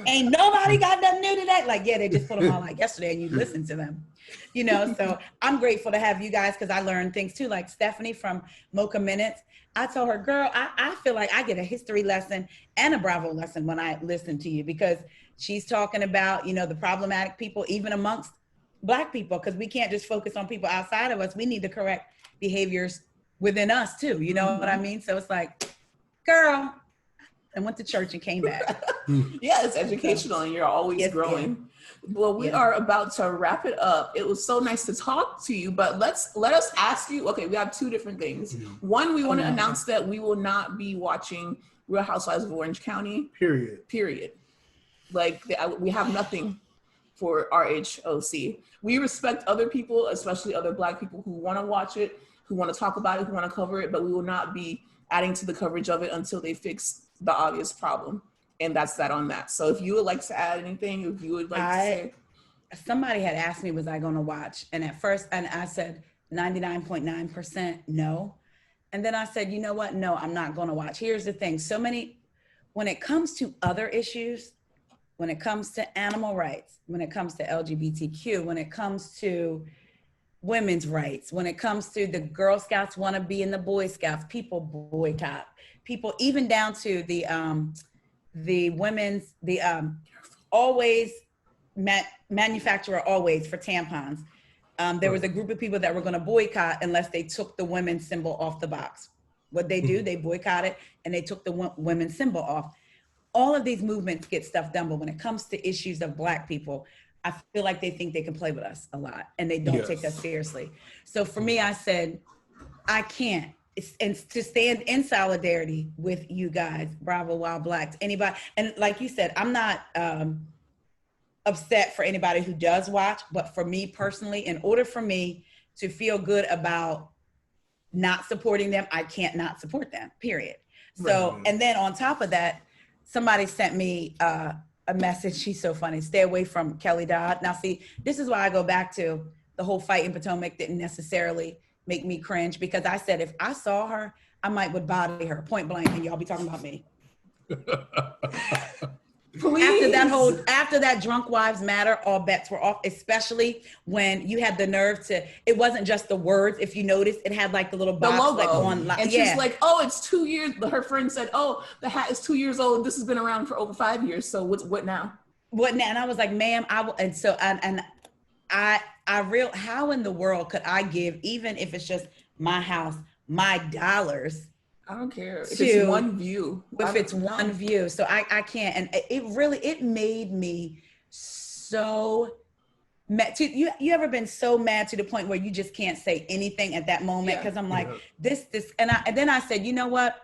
S3: ain't nobody got nothing new today. Like, yeah, they just put them on like yesterday and you listen to them, you know? So I'm grateful to have you guys because I learned things too. Like Stephanie from Mocha Minutes, I told her, girl, I feel like I get a history lesson and a Bravo lesson when I listen to you because she's talking about, you know, the problematic people, even amongst Black people, because we can't just focus on people outside of us. We need to correct behaviors within us too. You know what I mean? So it's like, girl, I went to church and came back.
S1: Yeah, it's educational and you're always growing. Yeah. Well, we are about to wrap it up. It was so nice to talk to you, but let us ask you, okay, we have two different things. One, we want to announce that we will not be watching Real Housewives of Orange County. Period. Like we have nothing for RHOC. We respect other people, especially other Black people who want to watch it, who want to talk about it, who want to cover it, but we will not be adding to the coverage of it until they fix the obvious problem. And that's that on that. So if you would like to add anything, if you would like to say.
S3: Somebody had asked me, was I going to watch? And at first, and I said 99.9% no. And then I said, you know what? No, I'm not going to watch. Here's the thing. So many, when it comes to other issues, when it comes to animal rights, when it comes to LGBTQ, when it comes to women's rights, when it comes to the Girl Scouts want to be in the Boy Scouts, people boycott. People, even down to the women's, Always, manufacturer Always for tampons. There was a group of people that were going to boycott unless they took the women's symbol off the box. What they do, they boycott it and they took the women's symbol off. All of these movements get stuff done, but when it comes to issues of Black people, I feel like they think they can play with us a lot and they don't take us seriously. So for me, I said, I can't. And to stand in solidarity with you guys, Bravo Wild Blacks, anybody. And like you said, I'm not upset for anybody who does watch, but for me personally, in order for me to feel good about not supporting them, I can't not support them, period. So, and then on top of that, somebody sent me a message. She's so funny. Stay away from Kelly Dodd. Now, see, this is why I go back to the whole fight in Potomac didn't necessarily make me cringe because I said, if I saw her, I might would body her point blank and y'all be talking about me. After that Drunk Wives Matter, all bets were off, especially when you had the nerve to, it wasn't just the words. If you noticed, it had like the little box, the logo. Like on,
S1: and she's like, oh, it's 2 years. Her friend said, oh, the hat is 2 years old. This has been around for over 5 years. So what now?
S3: What now? And I was like, ma'am, how in the world could I give, even if it's just my house, my dollars?
S1: I don't care. If it's one view.
S3: If it's one view. So I can't. And it made me so mad. You ever been so mad to the point where you just can't say anything at that moment? Because I'm like, this, and then I said, you know what?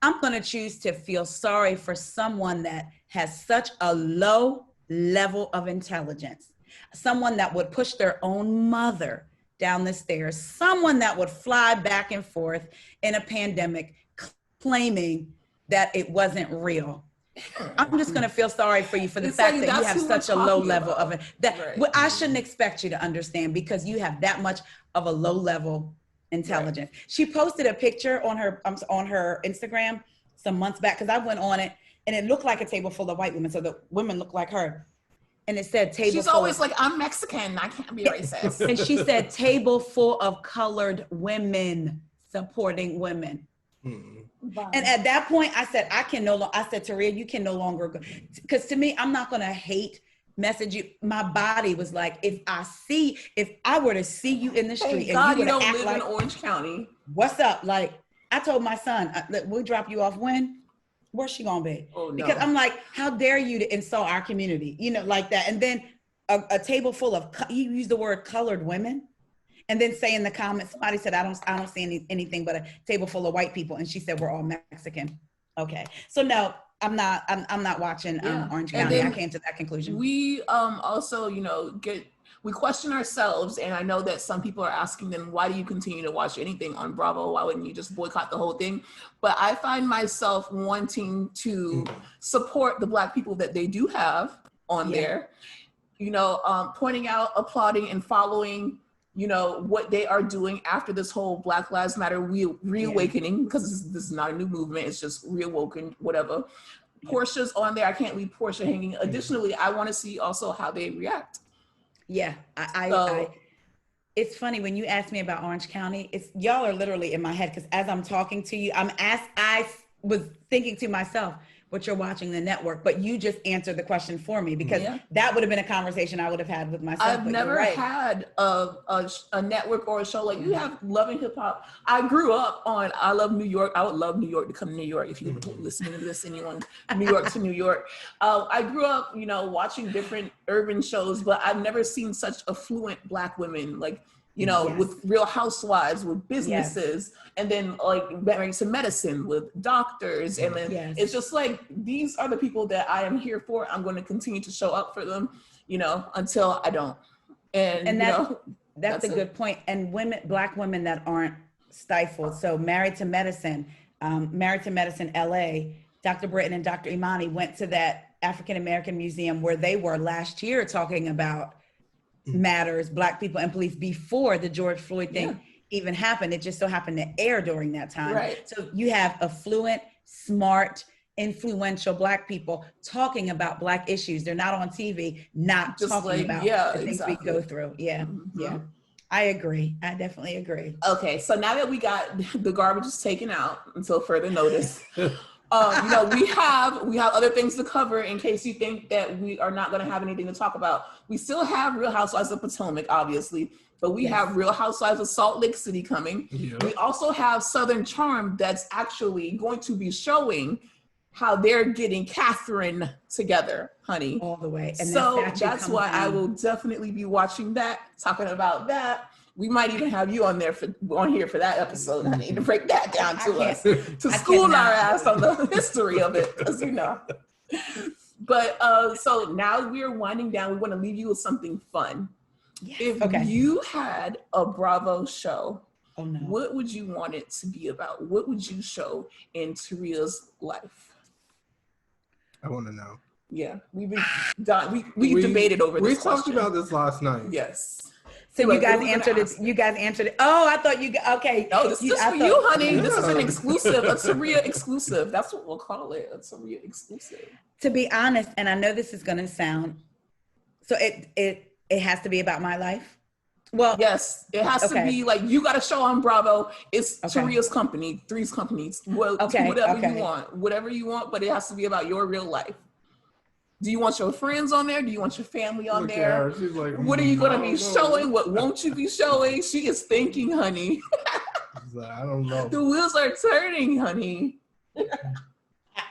S3: I'm going to choose to feel sorry for someone that has such a low level of intelligence. Someone that would push their own mother down the stairs, someone that would fly back and forth in a pandemic claiming that it wasn't real. I'm just going to feel sorry for you for the fact that you have such a low level of it. I shouldn't expect you to understand because you have that much of a low level intelligence. Right. She posted a picture on her Instagram some months back because I went on it and it looked like a table full of white women. So the women looked like her. And it said table.
S1: She's always like, I'm Mexican. I can't be racist.
S3: And she said table full of colored women supporting women. Mm-hmm. And at that point, I said, I said, Taria, you can no longer go. Because to me, I'm not going to hate message you. My body was like, if I were to see you in the street and you
S1: don't live in Orange County.
S3: What's up? Like, I told my son, we'll drop you off when? Where's she gonna be? Oh, no. Because I'm like, how dare you to insult our community? You know, like that. And then a table full of, you use the word colored women. And then say in the comments, somebody said, I don't see anything but a table full of white people. And she said, we're all Mexican. Okay. So now I'm not watching Orange County. I came to that conclusion.
S1: We also, we question ourselves, and I know that some people are asking them, why do you continue to watch anything on Bravo? Why wouldn't you just boycott the whole thing? But I find myself wanting to support the Black people that they do have on there, pointing out, applauding, and following, what they are doing after this whole Black Lives Matter reawakening, because this is not a new movement, it's just reawoken, whatever. Portia's on there. I can't leave Portia hanging. Additionally, I want to see also how they react.
S3: Yeah, it's funny when you ask me about Orange County, y'all are literally in my head, because as I'm talking to you, I was thinking to myself, what you're watching the network, but you just answered the question for me, because that would have been a conversation I would have had with myself.
S1: I've never had a network or a show like you have. Loving Hip Hop. I grew up on I Love New York. I would love New York to come to New York. If you're listening to this, anyone, New York to New York. I grew up, watching different urban shows, but I've never seen such affluent Black women, like, with Real Housewives, with businesses, and then like married to medicine with doctors. And then it's just like, these are the people that I am here for. I'm going to continue to show up for them, until I don't. And
S3: that's a good point. And Black women that aren't stifled. So Married to Medicine LA, Dr. Britton and Dr. Imani went to that African American museum where they were last year talking about matters, Black people and police, before the George Floyd thing even happened. It just so happened to air during that time.
S1: Right.
S3: So you have affluent, smart, influential Black people talking about Black issues. They're not on TV, not just talking about the things we go through. Yeah. I agree. I definitely agree.
S1: Okay, so now that we got the garbage is taken out until further notice, we have other things to cover in case you think that we are not going to have anything to talk about. We still have Real Housewives of Potomac, obviously, but we have Real Housewives of Salt Lake City coming. Yeah. We also have Southern Charm that's actually going to be showing how they're getting Catherine together, honey.
S3: All the way. And
S1: so that's why I will definitely be watching that, talking about that. We might even have you on here for that episode, honey, to break that down to us, to school our ass on the history of it, because But so now we're winding down. We want to leave you with something fun. Yes. If you had a Bravo show, what would you want it to be about? What would you show in Taria's life?
S2: I want to know.
S1: Yeah, we've been done. We debated over this.
S2: We talked about this last night.
S1: Yes.
S3: So you guys answered it. You guys answered it. Oh, I thought okay.
S1: No, this is for you, honey. This is an exclusive, a Taria exclusive. That's what we'll call it, a Taria exclusive.
S3: To be honest, and I know this is going to sound, so it has to be about my life. Well,
S1: yes, it has to be like, you got a show on Bravo. It's Taria's company, Three's companies. Well, whatever you want, but it has to be about your real life. Do you want your friends on there? Do you want your family on there?
S2: She's like,
S1: what are you going to be showing? What won't you be showing? She is thinking, honey.
S2: She's like, I don't know.
S1: The wheels are turning, honey.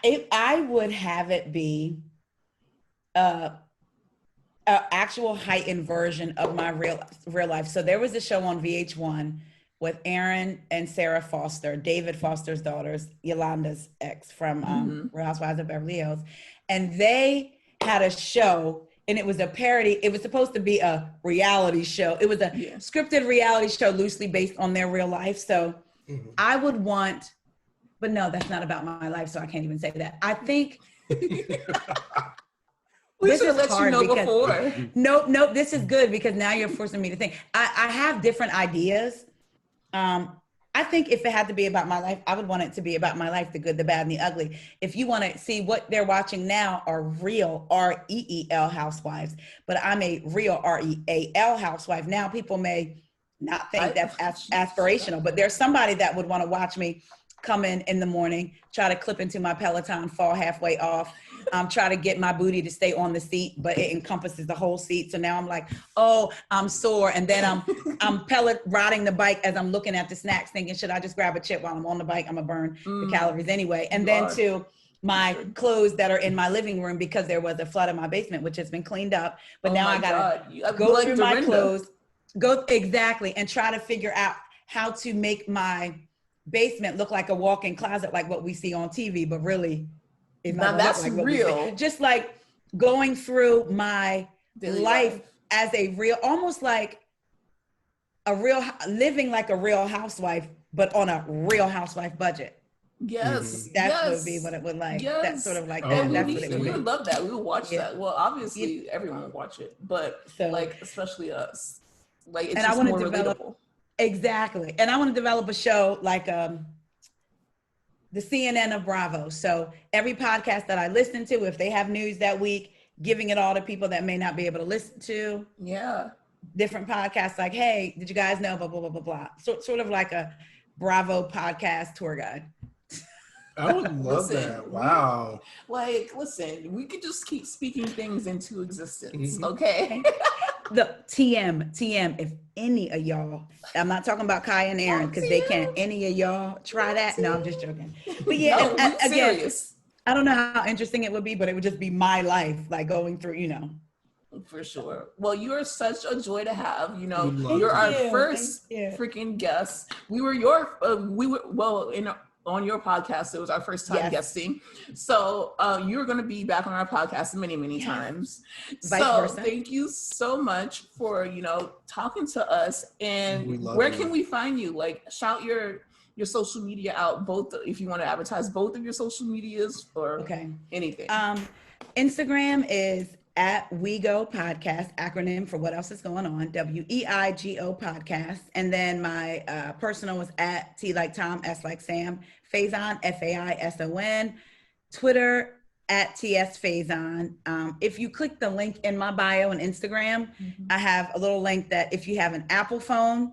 S3: If I would have it be an actual heightened version of my real life. So there was a show on VH1 with Aaron and Sarah Foster, David Foster's daughters, Yolanda's ex from Real Housewives of Beverly Hills. And they had a show, and it was a parody. It was supposed to be a reality show. It was a scripted reality show loosely based on their real life. So I would want, but no, that's not about my life, so I can't even say that. I think
S1: we should have let you know before.
S3: Nope, this is good because now you're forcing me to think. I have different ideas. I think if it had to be about my life, I would want it to be about my life, the good, the bad, and the ugly. If you want to see what they're watching now are real REEL housewives, but I'm a real REAL housewife. Now people may not think that's aspirational, but there's somebody that would want to watch me come in the morning, try to clip into my Peloton, fall halfway off, try to get my booty to stay on the seat, but it encompasses the whole seat. So now I'm like, oh, I'm sore. And then I'm riding the bike as I'm looking at the snacks thinking, should I just grab a chip while I'm on the bike? I'm gonna burn the calories anyway. And then to my clothes that are in my living room because there was a flood in my basement, which has been cleaned up. But now I gotta go through my clothes, and try to figure out how to make my basement look like a walk-in closet, like what we see on TV, but really
S1: Now that's like real.
S3: Just like going through my life as a real, almost like living like a real housewife, but on a Real Housewife budget.
S1: Yes,
S3: that would be what it would like.
S1: Yes.
S3: That's sort of like
S1: that.
S3: That's
S1: what it would be. We would love that. We would watch that. Well, obviously everyone would watch it, but like especially us. Like it's just more relatable.
S3: Exactly, and I want to develop a show like the CNN of Bravo. So every podcast that I listen to, if they have news that week, giving it all to people that may not be able to listen to.
S1: Yeah.
S3: Different podcasts like, hey, did you guys know blah, blah, blah, blah, blah. So, sort of like a Bravo podcast tour guide.
S2: I would love that. Wow.
S1: Listen, we could just keep speaking things into existence, okay?
S3: The TM, if any of y'all, I'm not talking about Kaya and Aaron because they can't, any of y'all try that? No, I'm just joking. But yeah,
S1: no, again, serious.
S3: I don't know how interesting it would be, but it would just be my life, like going through, you know.
S1: For sure. Well, you are such a joy to have. You know, you're our first freaking guest. We were on your podcast. It was our first time guesting. So you're going to be back on our podcast many, many times. Thank you so much for, talking to us. And where can we find you? Like, shout your social media out, both if you want to advertise both of your social medias or anything.
S3: Instagram is at WeGo Podcast, acronym for what else is going on, WEIGO Podcast. And then my personal is at T like Tom, S like Sam, Faison, FAISON, Twitter at TS Faison. If you click the link in my bio on Instagram, I have a little link that if you have an Apple phone,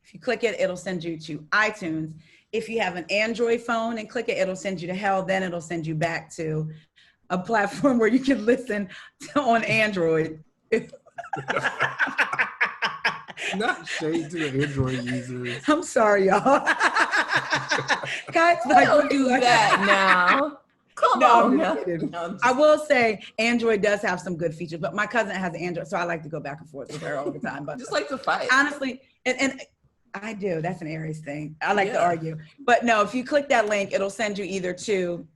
S3: if you click it, it'll send you to iTunes. If you have an Android phone and click it, it'll send you to hell. Then it'll send you back to a platform where you can listen on Android.
S2: Not shade to the Android users.
S3: I'm sorry, y'all. Guys,
S1: don't do that now. Come on. No,
S3: I will say Android does have some good features, but my cousin has an Android, so I like to go back and forth with her all the time. But
S1: just like to fight.
S3: Honestly, and I do. That's an Aries thing. I like to argue. But no, if you click that link, it'll send you either to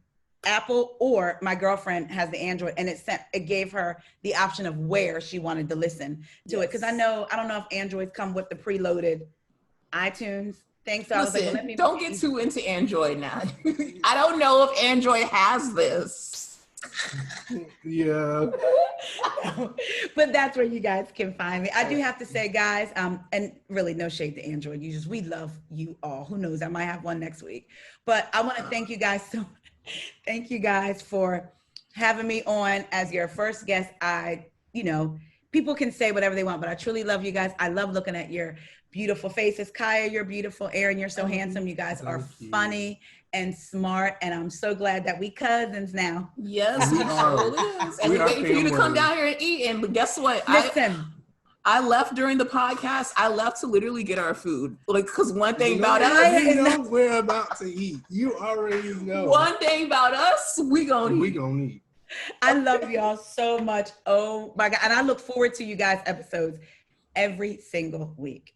S3: Apple, or my girlfriend has the Android, and it gave her the option of where she wanted to listen to it. Because I don't know if Androids come with the preloaded iTunes thing. So
S1: listen,
S3: I was like,
S1: don't get too into Android now. I don't know if Android has this.
S2: Yeah.
S3: But that's where you guys can find me. I do have to say, guys, and really no shade to Android users. We love you all. Who knows? I might have one next week. But I want to thank you guys so much. Thank you guys for having me on as your first guest. People can say whatever they want, but I truly love you guys. I love looking at your beautiful faces. Kaya, you're beautiful. Aaron, you're so handsome. You guys are funny and smart, and I'm so glad that we cousins now.
S1: Yes, we are. And we're waiting for you to come down here and eat. And guess what?
S3: Listen.
S1: I left during the podcast. I left to literally get our food. Because one thing about us,
S2: you know we're about to eat. You already know.
S1: One thing about us, we gonna
S2: eat.
S3: I love y'all so much. Oh my God. And I look forward to you guys' episodes every single week.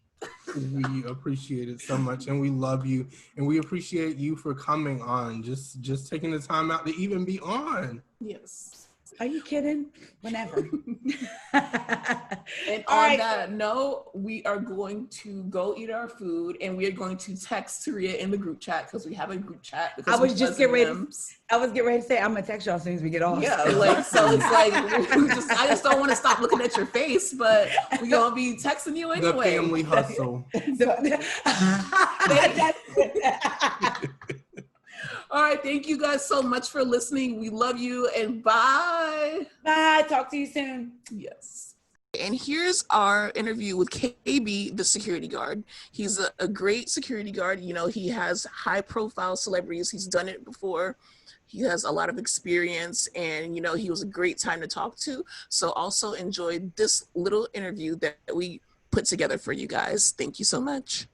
S2: We appreciate it so much, and we love you, and we appreciate you for coming on. Just taking the time out to even be on.
S1: Yes.
S3: Are you kidding? Whenever.
S1: And on that note, we are going to go eat our food, and we are going to text Taria in the group chat because we have a group chat.
S3: I was getting ready to say I'm gonna text y'all as soon as we get off.
S1: Yeah, so it's like I just don't want to stop looking at your face, but we're gonna be texting you anyway.
S2: The family hustle.
S1: All right, thank you guys so much for listening. We love you, and bye.
S3: Bye. Talk to you soon.
S1: Yes. And here's our interview with KB, the security guard. He's a great security guard. He has high-profile celebrities. He's done it before. He has a lot of experience, and, he was a great time to talk to. So also enjoy this little interview that we put together for you guys. Thank you so much.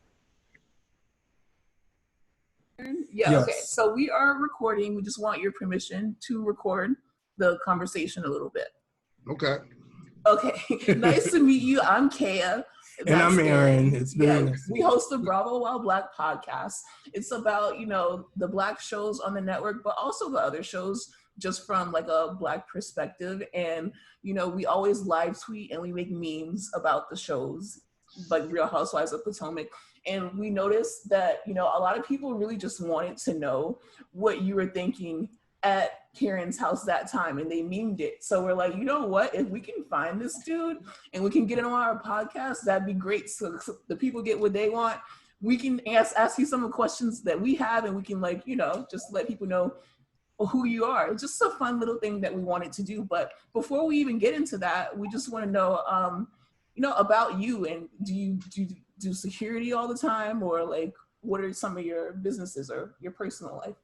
S1: Yeah, yes. Okay. So we are recording. We just want your permission to record the conversation a little bit.
S2: Okay.
S1: Okay. Nice to meet you. I'm Kaya.
S2: And I'm Aaron. It's very nice.
S1: We host the Bravo While Black podcast. It's about, the Black shows on the network, but also the other shows just from like a Black perspective. And, you know, we always live tweet and we make memes about the shows, like Real Housewives of Potomac. And we noticed that, you know, a lot of people really just wanted to know what you were thinking at Karen's house that time, and they memed it. So we're like, you know what, if we can find this dude and we can get him on our podcast, that'd be great. So the people get what they want. We can ask you some of the questions that we have, and we can, like, you know, just let people know who you are. It's just a fun little thing that we wanted to do. But before we even get into that, we just want to know, you know, about you. And do you do security all the time, or like, what are some of your businesses or your personal life?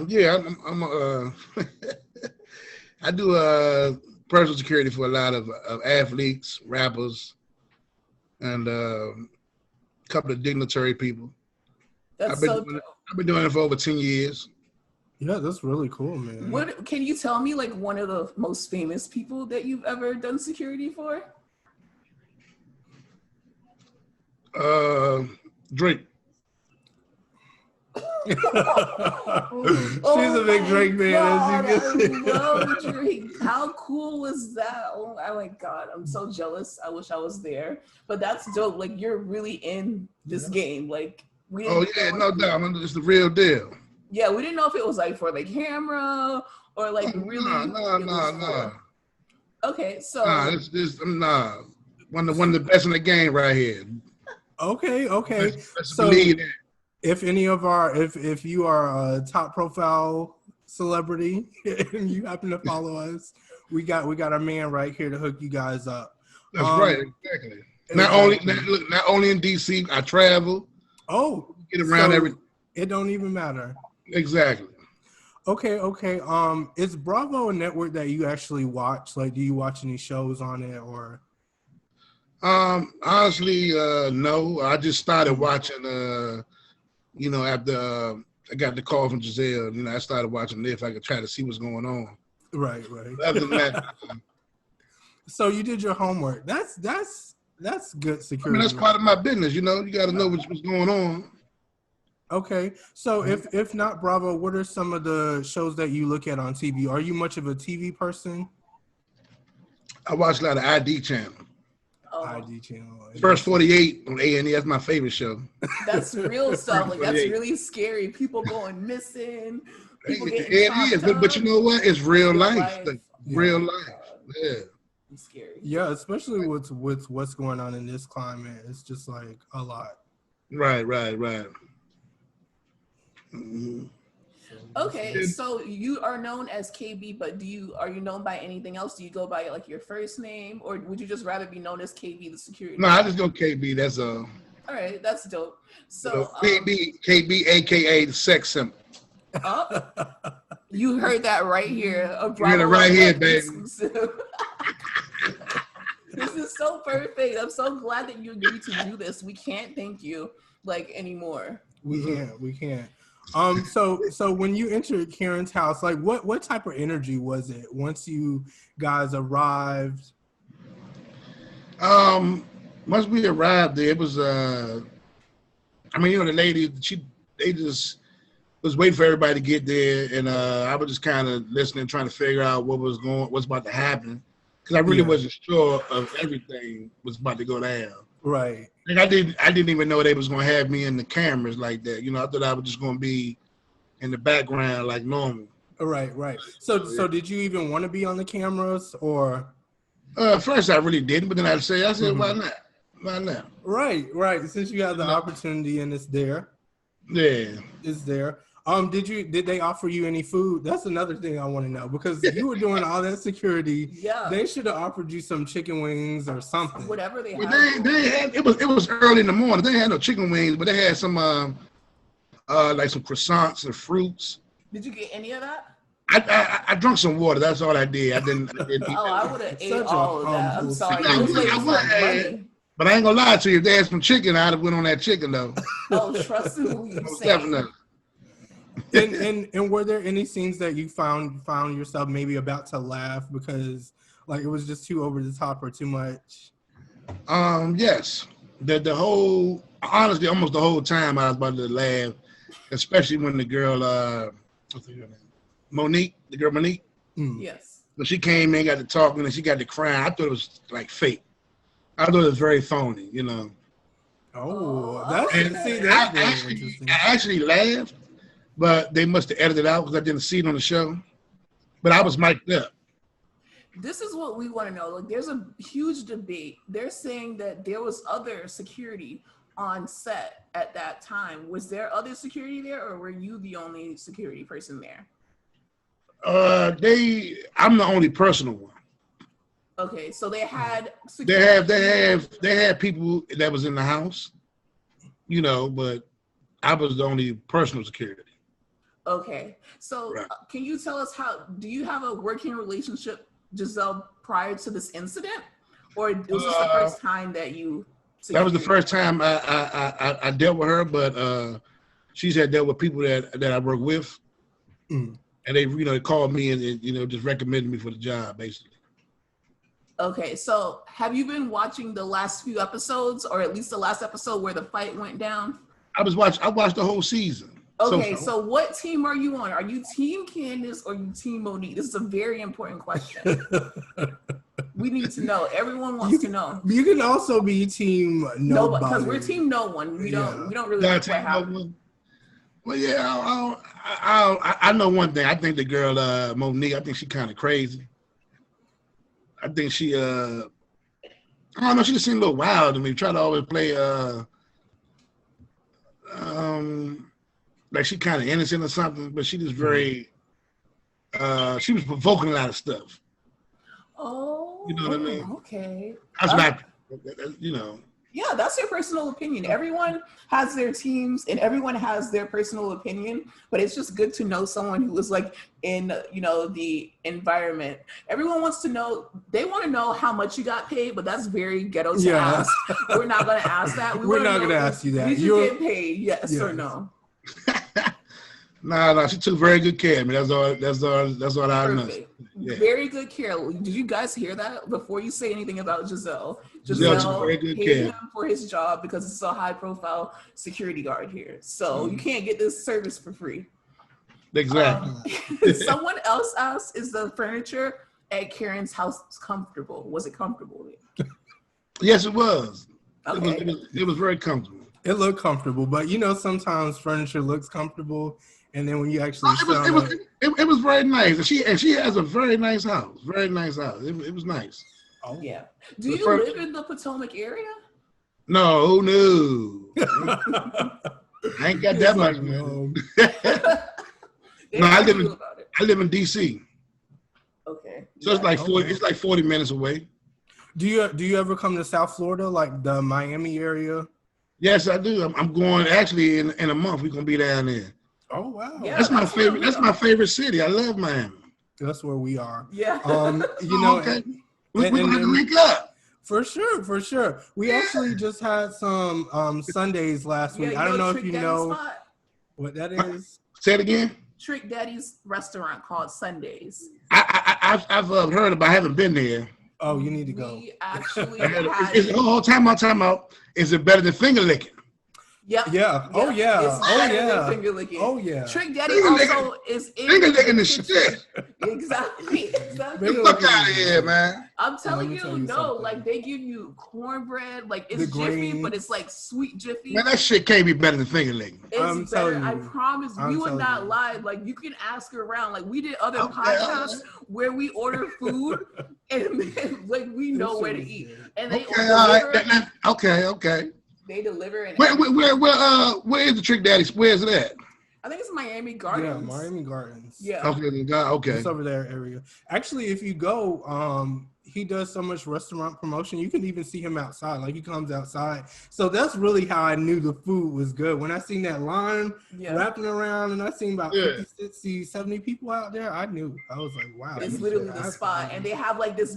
S4: Yeah, I do personal security for a lot of athletes, rappers, and a couple of dignitary people.
S1: I've
S4: been doing it for over 10 years.
S2: Yeah, that's really cool, man.
S1: What can you tell me, like, one of the most famous people that you've ever done security for?
S4: Drake.
S2: She's a big Drake fan,
S1: God,
S2: as you can see.
S1: I love Drake. How cool was that? Oh my God, I'm so jealous. I wish I was there. But that's dope. Like, you're really in this game. Like, we didn't
S4: no doubt. It's the real deal.
S1: Yeah, we didn't know if it was like for the camera or like really.
S4: No.
S1: Okay, so
S4: one of the best in the game right here.
S2: Okay.
S4: Let's
S2: So
S4: believe that.
S2: if any of our, if you are a top profile celebrity and you happen to follow us, we got our man right here to hook you guys up.
S4: That's right, exactly. Not only in DC, I travel.
S2: Oh,
S4: get around everything.
S2: It don't even matter.
S4: Exactly.
S2: Okay. Is Bravo a network that you actually watch? Like, do you watch any shows on it, or?
S4: Honestly, no. I just started watching. You know, after I got the call from Gizelle, you know, I started watching it if I could try to see what's going on.
S2: Right.
S4: Other than that,
S2: so you did your homework. That's good security.
S4: I mean, that's part of my business. You know, you got to know what's going on.
S2: Okay, so if not Bravo, what are some of the shows that you look at on TV? Are you much of a TV person?
S4: I watch a lot of ID channel.
S2: ID channel.
S4: First 48 on A&E. That's my favorite show.
S1: That's real stuff. Like, that's really scary. People going missing. People getting chopped up.
S4: But you know what? It's real life. Like, real life. Yeah.
S1: It's scary.
S2: Yeah, especially with what's going on in this climate. It's just like a lot.
S4: Right. Mm-hmm.
S1: Okay, so you are known as KB, but are you known by anything else? Do you go by like your first name, or would you just rather be known as KB, the security?
S4: No, I just go KB. That's
S1: all right, that's dope. So
S4: KB, aka the sex symbol.
S1: Oh, you heard that right here.
S4: You heard it right here, baby.
S1: This is so perfect. I'm so glad that you agreed to do this. We can't thank you like anymore.
S2: We can't. So when you entered Karen's house, like what type of energy was it once you guys arrived?
S4: Once we arrived there, it was I mean, you know, the lady, they just was waiting for everybody to get there, and I was just kind of listening, trying to figure out what's about to happen, because I really wasn't sure of everything was about to go down.
S2: Right.
S4: Like, I didn't even know they was gonna have me in the cameras like that. You know, I thought I was just gonna be in the background like normal.
S2: Right. So did you even want to be on the cameras, or?
S4: First I really didn't, but then I said, why not? Why not?
S2: Right. Since you have the opportunity and it's there.
S4: Yeah.
S2: It's there. Did they offer you any food? That's another thing I want to know, because you were doing all that security.
S1: Yeah.
S2: They should have offered you some chicken wings or something.
S1: Whatever they had.
S4: They had, it was early in the morning. They had no chicken wings, but they had some like some croissants and fruits.
S1: Did you get any of that?
S4: I drank some water. That's all I did. I didn't
S1: I would have ate all of that. I'm sorry.
S4: But I ain't gonna lie to you. If they had some chicken, I'd have went on that chicken though.
S1: Oh, trust me, who you say.
S4: Definitely.
S2: And were there any scenes that you found yourself maybe about to laugh because like it was just too over the top or too much?
S4: Yes. The whole, honestly, almost the whole time I was about to laugh, especially when the girl, what's her name? Monique, the girl Monique.
S1: Yes.
S4: But she came in, got to talking, and she got to crying. I thought it was like fake. I thought it was very phony, you know.
S2: Oh, that's interesting.
S4: I actually laughed, but they must have edited it out because I didn't see it on the show. But I was mic'd up.
S1: This is what we want to know. Like, there's a huge debate. They're saying that there was other security on set at that time. Was there other security there, or were you the only security person there?
S4: I'm the only personal one.
S1: Okay, so they had security.
S4: They had people that was in the house, you know, but I was the only personal security.
S1: Okay, so can you tell us do you have a working relationship, Gizelle, prior to this incident, or was this the first time that you? That
S4: was the first time I dealt with her, but she's had dealt with people that I work with, and they called me and just recommended me for the job, basically.
S1: Okay, so have you been watching the last few episodes, or at least the last episode where the fight went down? I
S4: watched the whole season.
S1: Okay, so what team are you on? Are you Team Candace or you Team Monique? This is a very important question. We need to know. Everyone wants to know.
S2: You can also be Team Nobody.
S1: Because we're Team No One. We don't really know what happened.
S4: Well, yeah, I know one thing. I think the girl Monique, I think she kind of crazy. I think she, I don't know, she just seemed a little wild to me. Try to always play, like she kind of innocent or something, but she just very, she was provoking a lot of stuff.
S1: Oh,
S4: you know what I mean?
S1: Okay.
S4: That's my,
S1: Yeah, that's your personal opinion. Everyone has their teams and everyone has their personal opinion, but it's just good to know someone who is like in, the environment. Everyone wants to know, they want to know how much you got paid, but that's very ghetto to ask. We're not going to ask that.
S2: We're not going to ask you that.
S1: Did you get paid? Yes or no?
S4: No, she took very good care of me. That's all I know.
S1: Yeah. Very good care. Did you guys hear that before you say anything about Gizelle?
S4: Gizelle
S1: paid him for his job because it's a high-profile security guard here. So you can't get this service for free.
S4: Exactly.
S1: Someone else asked, is the furniture at Karen's house comfortable? Was it comfortable?
S4: Yes, it was.
S1: Okay.
S4: It was very comfortable.
S2: It looked comfortable, but sometimes furniture looks comfortable, and then when you actually
S4: it was very nice. And she has a very nice house. Very nice house. It was nice.
S1: Oh yeah. Do you live in the Potomac area?
S4: No. I ain't got that much. No, I live in DC.
S1: Okay.
S4: So it's like 40 minutes away.
S2: Do you ever come to South Florida, like the Miami area?
S4: Yes, I do. I'm going actually in a month. We're gonna be down there.
S2: Oh wow.
S1: Yeah,
S4: that's my favorite. That's my favorite city. I love Miami.
S2: That's where we are.
S1: Yeah.
S4: Okay. We're gonna link up.
S2: For sure. We actually just had some Sundays last week. I don't know if you know what that is.
S4: Say it again.
S1: Trick Daddy's restaurant called Sundays.
S4: I've heard about. I haven't been there.
S2: Oh, you need to go.
S1: We actually
S4: time out. Is it better than finger licking?
S1: Yep.
S2: Yeah. Oh yeah.
S1: Than finger licking.
S2: Oh yeah.
S1: Trick Daddy also is
S4: finger licking the shit.
S1: Exactly.
S4: Get the fuck out of here, man.
S1: I'm telling you, like they give you cornbread, like it's Jiffy, but it's like sweet Jiffy.
S4: Man, that shit can't be better than finger licking.
S1: It's better. I promise. We would not lie. Like you can ask around. Like we did other podcasts where we order food and like we know where to eat, and they deliver.
S4: Okay.
S1: They deliver. And
S4: where is the Trick Daddy? Where is it at?
S1: I think it's Miami Gardens.
S2: Yeah, Miami Gardens.
S1: Yeah.
S4: Okay.
S2: It's over there area. Actually, if you go, he does so much restaurant promotion. You can even see him outside. Like he comes outside. So that's really how I knew the food was good. When I seen that line wrapping around and I seen about 50, 60, 70 people out there, I knew. I was like, wow.
S1: It's literally the spot. And they have like this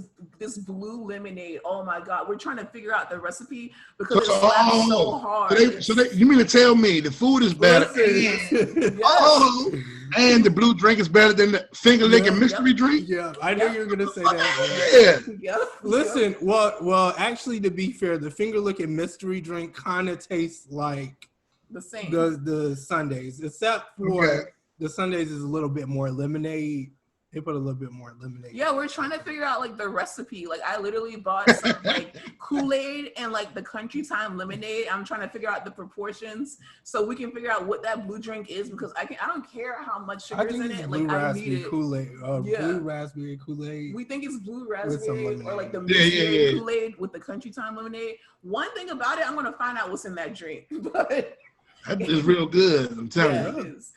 S1: blue lemonade. Oh my God. We're trying to figure out the recipe because it slaps so hard.
S4: So you mean to tell me the food is better and the blue drink is better than the finger licking mystery drink?
S2: Yeah, I knew you were gonna say that.
S4: Yeah.
S2: Listen, well, actually, to be fair, the finger licking mystery drink kind of tastes like
S1: the same.
S2: The Sundays, except for The Sundays is a little bit more lemonade. They put a little bit more lemonade.
S1: Yeah, we're trying to figure out like the recipe. Like I literally bought some like Kool-Aid and like the Country Time lemonade. I'm trying to figure out the proportions so we can figure out what that blue drink is because I don't care how much sugar is in it. Like I need it.
S2: Kool-Aid. Blue raspberry Kool-Aid.
S1: We think it's blue raspberry or like the Kool-Aid with the Country Time lemonade. One thing about it, I'm gonna find out what's in that drink. But
S4: that is real good. I'm telling you.
S1: It is.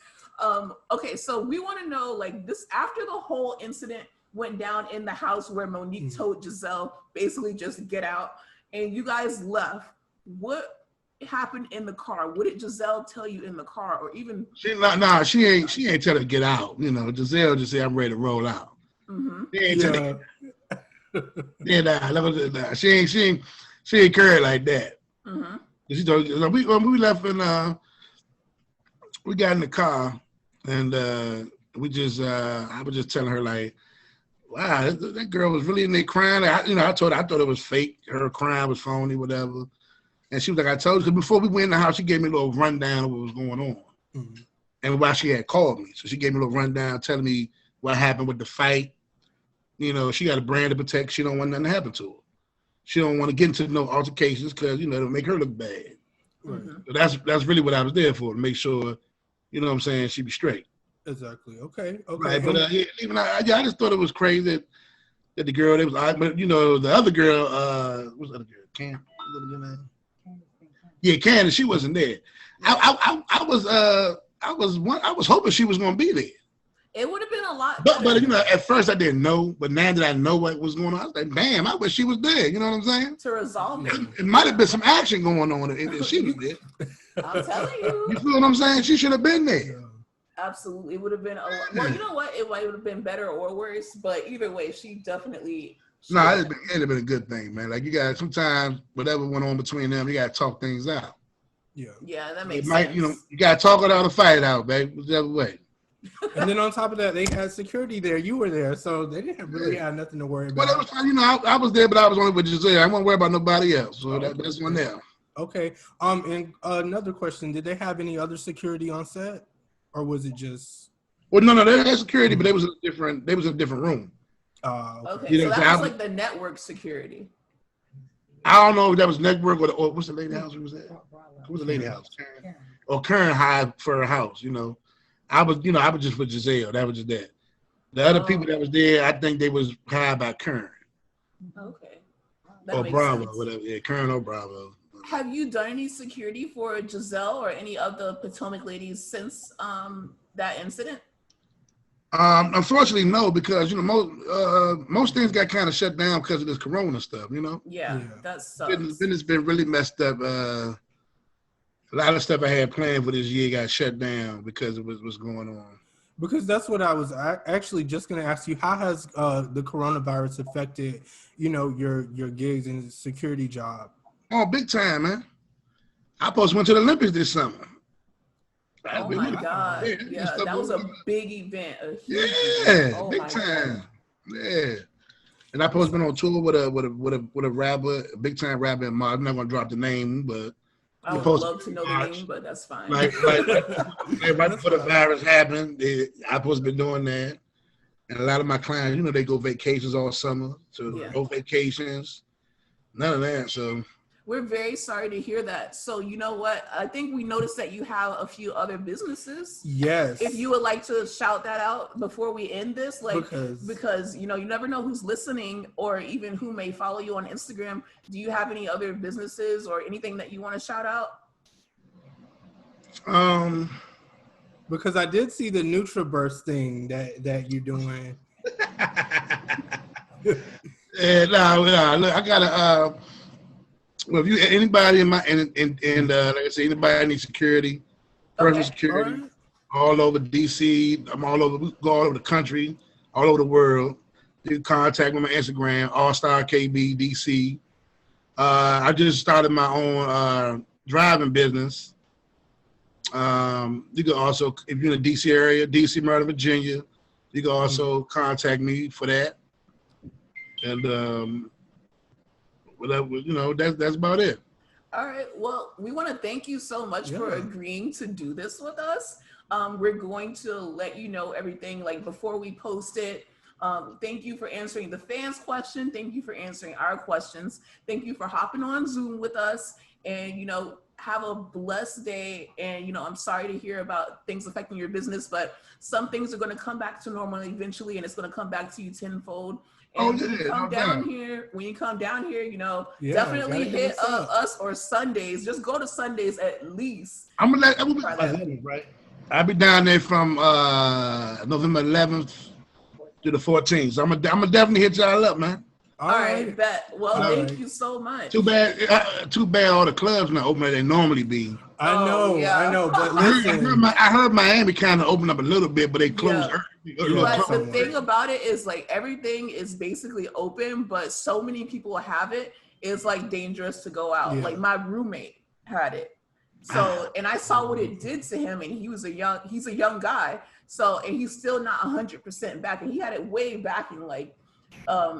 S1: Okay, so we want to know, like, this after the whole incident went down in the house where Monique told Gizelle basically just get out, and you guys left. What happened in the car? What did Gizelle tell you in the car, or even? She
S4: ain't tell her to get out. You know, Gizelle just said I'm ready to roll out. Mm-hmm. She ain't tell her. She ain't carried like that. Mm-hmm. She told we left and we got in the car. And we just, I was just telling her like, wow, that girl was really in there crying. I told her I thought it was fake. Her crying was phony, whatever. And she was like, I told you, because before we went in the house, she gave me a little rundown of what was going on. Mm-hmm. And why she had called me. So she gave me a little rundown telling me what happened with the fight. You know, she got a brand to protect. She don't want nothing to happen to her. She don't want to get into no altercations because, it'll make her look bad. Mm-hmm. So that's really what I was there for, to make sure, you know what I'm saying, she be straight.
S2: Exactly. Okay.
S4: Right, but even I just thought it was crazy that the girl, but the other girl, what's the other girl? Cam? Yeah, Candace, she wasn't there. I was hoping she was gonna be there.
S1: It would have been a lot
S4: better. But at first I didn't know, but now that I know what was going on, I was like, damn, I wish she was there. You know what I'm saying?
S1: To resolve it.
S4: It might have been some action going on if she was there.
S1: I'm telling you.
S4: You feel what I'm saying? She should have been there.
S1: Absolutely. It would have been a lot. Well, you know what? It would have been better or worse, but either way, she definitely.
S4: It'd have been a good thing, man. Like, you got sometimes whatever went on between them, you got to talk things out.
S1: Yeah, that makes sense.
S4: You got to talk it out or fight it out, baby. Whichever way.
S2: And then on top of that, they had security there. You were there, so they didn't really have nothing to worry about.
S4: Well, I was there, but I was only with Gizelle. I wasn't worried about nobody else. So that's one there.
S2: Okay. And another question: did they have any other security on set, or was it just?
S4: Well, no, they had security, but they was in a different room.
S1: Okay, so that was like the network security.
S4: I don't know if that was network or what's the lady house? Who was that? Who was the lady house? Karen. Or Karen hired for her house. I was just with Gizelle. That was just that. The other people that was there, I think they was hired by Karen.
S1: Okay.
S4: Or Bravo, whatever. Yeah, Karen or Bravo.
S1: Have you done any security for Gizelle or any of the Potomac ladies since that incident?
S4: Unfortunately, no, because most things got kind of shut down because of this Corona stuff.
S1: Yeah. That sucks.
S4: Business been really messed up. A lot of stuff I had planned for this year got shut down because of what's going on.
S2: Because that's what I was actually just going to ask you. How has the coronavirus affected, your gigs and security job?
S4: Oh, big time, man. I supposed to went to the Olympics this summer.
S1: Oh my God! Yeah, that was a big event.
S4: Big time. Yeah, and I supposed to been on tour with a rapper, a big time rapper in March. I'm not gonna drop the name, but
S1: I would love to know the name, but that's fine.
S4: Like right before the virus happened, I supposed to be doing that. And a lot of my clients, they go vacations all summer, so no vacations, none of that. So.
S1: We're very sorry to hear that. So you know what? I think we noticed that you have a few other businesses.
S2: Yes.
S1: If you would like to shout that out before we end this, because you never know who's listening or even who may follow you on Instagram. Do you have any other businesses or anything that you want to shout out?
S2: Because I did see the NutriBurst thing that you're doing.
S4: Look, I gotta. Well, if anybody like I say, anybody needs security, personal security, all over DC, I'm all over. We go all over the country, all over the world. You can contact me on my Instagram, AllStarKB DC. I just started my own driving business. You can also, if you're in the DC area, DC, Maryland, Virginia, you can also contact me for that. And that's about it.
S1: All right. Well, we want to thank you so much for agreeing to do this with us. we're going to let you know everything like before we post it. Thank you for answering the fans' question. Thank you for answering our questions. Thank you for hopping on Zoom with us. And, you know, have a blessed day. And, you know, I'm sorry to hear about things affecting your business, but some things are going to come back to normal eventually, and it's going to come back to you tenfold. And when you come down here, you know, definitely hit up us or Sundays. Just go to Sundays at least.
S4: I'm gonna be right. I'll be down there from November 11th to the 14th. So I'm gonna definitely hit y'all up, man.
S1: All right, bet. Well, thank you so much.
S4: Too bad all the clubs not open as they normally be.
S2: I know, but listen.
S4: I heard Miami kind of opened up a little bit, but they closed early.
S1: But the thing about it is, like, everything is basically open, but so many people have it, it's like dangerous to go out. Like my roommate had it. So, and I saw what it did to him, and he's a young guy. So, and he's still not 100% back, and he had it way back in like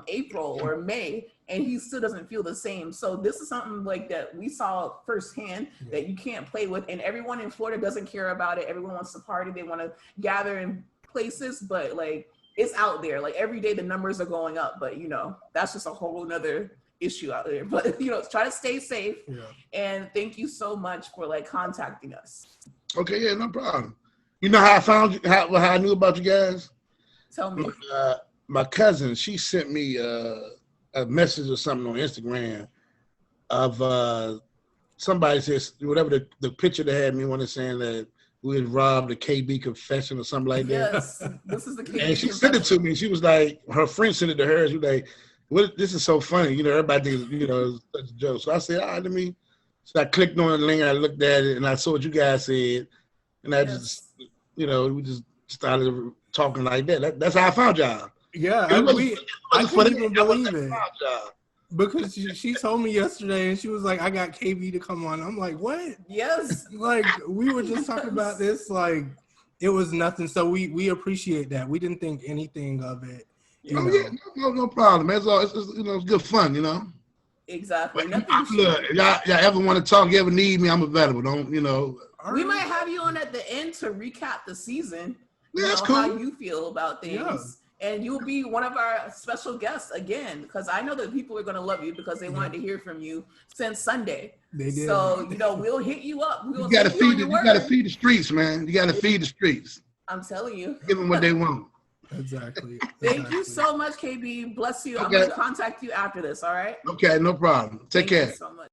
S1: April or May, and he still doesn't feel the same. So this is something like that we saw firsthand that you can't play with, and everyone in Florida doesn't care about it. Everyone wants to party, they want to gather in places, but like it's out there. Like every day the numbers are going up, but you know, that's just a whole nother issue out there. But you know, try to stay safe. And thank you so much for like contacting us.
S4: Okay, yeah, no problem. You know how I found you, how I knew about you guys?
S1: Tell me.
S4: My cousin, she sent me a message or something on Instagram of somebody says whatever the picture they had me one is saying that we had robbed a KB confession or something like that.
S1: Yes, this is the KB.
S4: And she sent it to me. She was like, her friend sent it to her. She was like, "What? This is so funny." You know, everybody thinks, you know, it's such a joke. So I said, "All right, let me." So I clicked on the link and I looked at it and I saw what you guys said, and I just, you know, we just started talking like that. That's how I found y'all.
S2: Yeah, I couldn't even believe it. Because she told me yesterday, and she was like, "I got KB to come on." I'm like, "What?"
S1: Yes.
S2: Like we were just talking about this. Like it was nothing. So we appreciate that. We didn't think anything of it.
S4: No problem. It's you know, it's good fun. You know.
S1: Exactly.
S4: Look, y'all ever want to talk? You ever need me? I'm available. Don't you know?
S1: We might have you on at the end to recap the season.
S4: Yeah, that's cool.
S1: How you feel about things. Yeah. And you'll be one of our special guests again, because I know that people are going to love you because they wanted to hear from you since Sunday. They did. So, you know, we'll hit you up.
S4: You got to feed the streets, man. You got to feed the streets.
S1: I'm telling you.
S4: Give them what they want.
S2: Exactly.
S1: Thank you so much, KB. Bless you. Okay. I'm going to contact you after this, all right?
S4: Okay, no problem. Take care.
S1: Thank you so much.